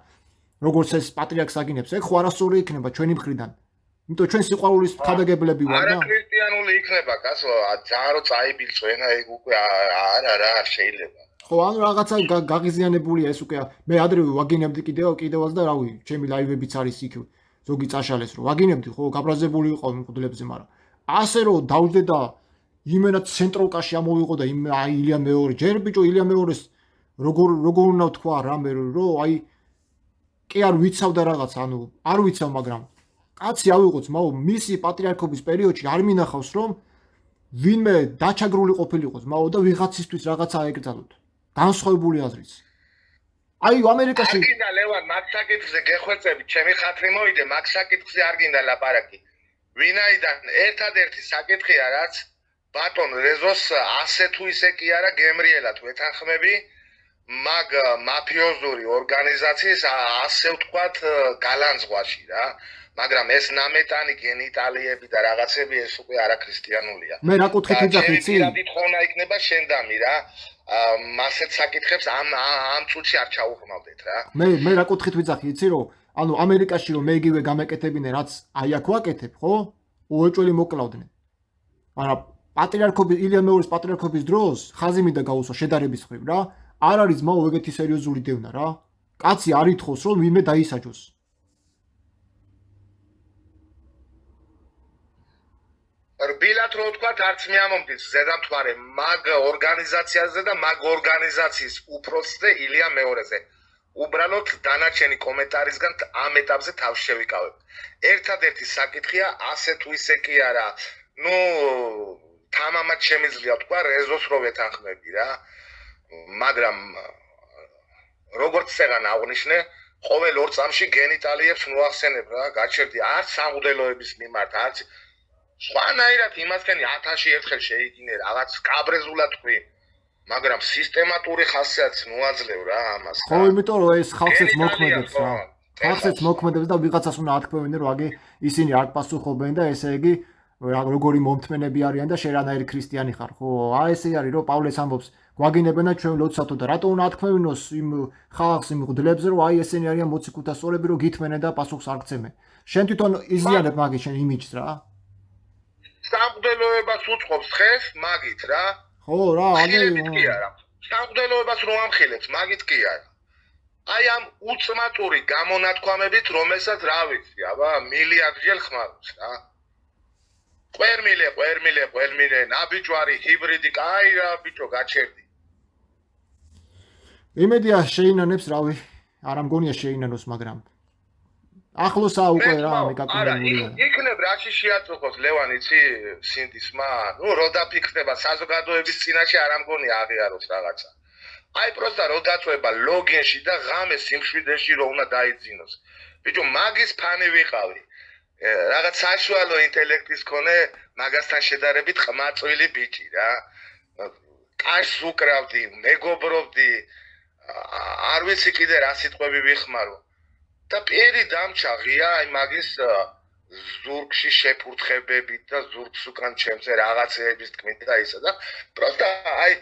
როგორც ეს პატრიარქს აგინებს, ეგ ხო არასწორი იქნება ჩვენი მხრიდან. იმიტომ ჩვენ სიყვარულის ქადაგებლები ვარ და არა ქრისტიანული იქნება, გასო, ძალიან რო წაიბილწო ენა ეგ უკვე არა რა შეიძლება. ხო, ანუ რაღაცა გაღიზიანებულია ეს უკვე. მე ადრე ვაგინებდი კიდევაც და რავი, ჩემი ლაივებიც არის იქ ზოგი წაშალეს რომ ვაგინებდი, ხო, გაბრაზებული ვიყავ მყუდლებზე, მაგრამ ასე რომ დავждე და იმენა ცენტრალკაში ამოვიყო და აი ილია მეორე, ჯერ ბიჭო ილია მეორეს როგორ უნდა თქვა რამე რომ აი კი არ ვიცავდა რაღაც, ანუ არ ვიცავ, მაგრამ კაცი ავიღო ძმაო, მისი პატრიარქობის პერიოდში არ მინახავს რომ ვინმე დაჩაგრული ყოფილიყო ძმაო და ვიღაცისთვის რაღაცა ეკრძალოთ. განსხვავებული აზრიც. აი ამერიკაში არ გინდა ლევან მაგ საკითხზე გეხვეწები, ჩემი ხათრი მოიდე, მაგ საკითხზე არ გინდა ლაპარაკი. ვინაიდან ერთადერთი საკითხია რაც ბატონ რეზოს ასე თუ ისე კი არა გემრიელად ვეთანხმები მაგ მაფიოზური ორგანიზაციის ასე ვთქვათ გალანძღვაში რა. მაგრამ ეს ნამეტანი გენიტალიები და რაღაცები ეს უკვე არაქრისტიანულია. მე რა კუთხით ვიძახი იცი? პირადით ხონა იქნება შენდამი რა. მასეთ საკითხებს ამ წუთში არ ჩაუღრმავდეთ რა. მე რა კუთხით ვიძახი იცი რომ ანუ ამერიკაში რომ მე იგივე გამეკეთებინე რაც აი აქ ვაკეთებ, ხო? უეჭველი მოკლავდნენ. მაგრამ პატრიარქობის ილია მეორის პატრიარქობის დროს ხაზი მინდა გაუსვა შედარების ხრივ რა. არ არის ძმაო ეგეთი სერიოზული დევნა რა. კაცი არ ითხოვს რომ ვინმე დაისაჯოს. რბილად რო ვთქვათ, არც მე ამომდის ზედამთვარე მაგ ორგანიზაციაზე და მაგ ორგანიზაციის უფროსზე ილია მეორეზე. უბრალოდ დანარჩენი კომენტარისგან ამ ეტაპზე თავს შევიკავებ. ერთადერთი საკითხია ასე თუ ისე კი არა. ნუ თამამად შემიძლია თქვა რეზოს რო ვეთანხმები რა. მაგრამ როგორც წეგან აღნიშნე, ყოველ 2 წამში გენიტალიებს მოახსენებ რა, გაჩერდი არც სამღვდელოების მიმართ, არც სხვანაირად იმასგან 1000-ში ერთხელ შეიგინე რაღაც კაბრეზულად თქვი, მაგრამ სისტემატური ხასიათს მოაძლევ რა ამას. ხო, იმიტომ რომ ეს ხალხსაც მოქმედებს რა. ხალხსაც მოქმედებს და ვიღაცას უნდა ათქვევინე რომ აგი ისინი არ პასუხობენ და ესე იგი როგორი მომთმენები არიან და შენ რანაირი ქრისტიანი ხარ, ხო? აი ესე არის რომ პავლეს ამბობს, გვაგინებენ და ჩვენ ლოცვათო და რატო უნდა ათქვევინოს იმ ხალხს იმ ღდლებზე რომ აი ესენი არიან მოციქულთა სწორები რომ გითმენენ და პასუხს არ გცემენ. შენ თვითონ იზიანებ მაგის შენ იმიჯს რა. სამღვდელოებას უწყობს ხეს მაგით რა. ხო რა, კი არა. სამღვდელოებას რომ ამხილებს მაგით კი არა. აი ამ უწმატური გამონათქვამებით რომელსაც რა ვიცი, აბა მილიარდჯერ ხმარობს რა. ყვერმილე, ნაბიჯვარი, ჰიბრიდი, კაი რა ბიჭო გაჩერდი. იმედია შეინანებს, რავი, არ ამგონია შეინანოს, მაგრამ ახლოსა უკვე რა მეკაკუნებულია. იქნებ რაში შეაწუხოს ლევან იცი სინდისმა, ნუ რო დაფიქრდება საზოგადოების წინაშე არ ამგონია აღიაროს რაღაცა. აი პროსტა რო დაწובה ლოგინში და ღამე სიმშვიდეში რო უნდა დაიძინოს. ბიჭო მაგის ფანი ვიყავი. რაღაც საშუალო ინტელექტის მქონე მაგასთან შედარებით ყმაწვილი ბიჭი რა. კაშს უკრავდი, მეგობრობდი. არ ვიცი კიდე რა სიტყვები ვიხმარო. და პირი დამჩა ღია აი მაგის ზურგში შეფურთხებებით და ზურგს უკან ჩემზე რაღაცეების თქმით და ისა და პროსტა აი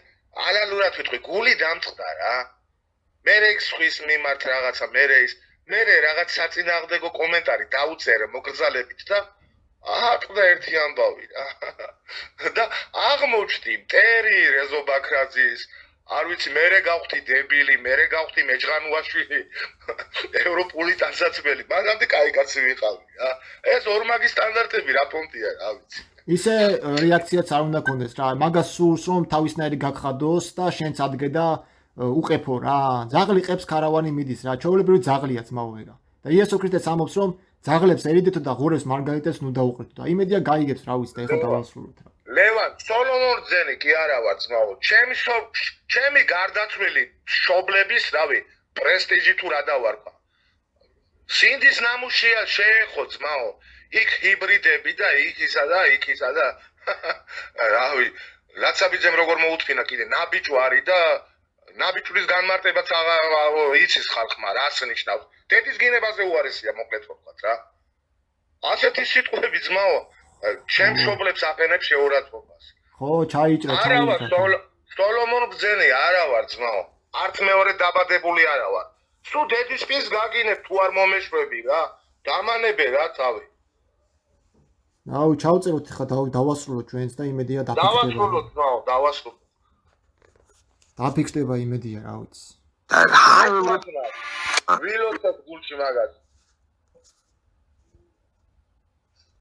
ალალურად ვიტყვი გული დამწყდა რა. მე ის ხვის მიმართ რაღაცა, მე რაღაც საწინააღმდეგო კომენტარი დაუწერე მოგრძალებით და ატყდა ერთი ამბავი რა. და აღმოჩნდი მტერი რეზო ბაქრაძის, არ ვიცი, მე გავხდი დებილი, მე გავხდი მეჯღანუაშვილი, ევროპული ტანსაცმელი, მაგამდე კაი კაცი ვიყავი რა. ეს ორმაგი სტანდარტები რა პონტია, რა ვიცი. ისე რეაქციაც არ უნდა გქონდეს რა. მაგას სურს რომ თავისნაირი გაგხადოს და შენც ადგე და უყეფო რა. ძაღლი ყებს ქარავანი მიდის რა. ჩვეულებრივი ძაღლია ძმაო რა. და იესო ქრისტეს ამბობს რომ ძაღლებს ერიდეთო და ღორებს მარგალიტებს ნუ დაუყრეთო და იმედია გაიგებს რა ვიცი და ეხლა დავასრულოთ რა. ლევან, სოლომონ ძენი კი არა ვარ ძმაო. ჩემი გარდაცვლილი მშობლების, რავი, პრესტიჟი თუ რა დავარქვა. სინდის ნამუშია შეეხო ძმაო. იქ ჰიბრიდები და იქისა და რავი, ლაცაბიძემ როგორ მოუთმინა კიდე ნაბიჯო არის და ნაბიჯურის განმარტებაც იცის ხალხმა რას ნიშნავს. დედის გინებაზე უარესია მოკლედ ვთქვათ რა. ასეთი სიტყვები ძმაო, ჩემ მშობლებს აყენებს შეურაცხყოფას. ხო, ჩაიჭრა. არა ვარ სოლომონ ბძენი, არა ვარ ძმაო. არც მეორე დაბადებული არა ვარ. სულ დედის პირს გაგინებ თუ არ მომეშვები რა. დამანებე რა თავი. აუ, ჩავწეროთ ხა დავასრულოთ ჩვენს და იმედია დაფიქსდება. დავასრულოთ ძმაო, დავასრულოთ. დაფიქსდება იმედია რა ვიცი. და ვილოცოთ გულში მაგას.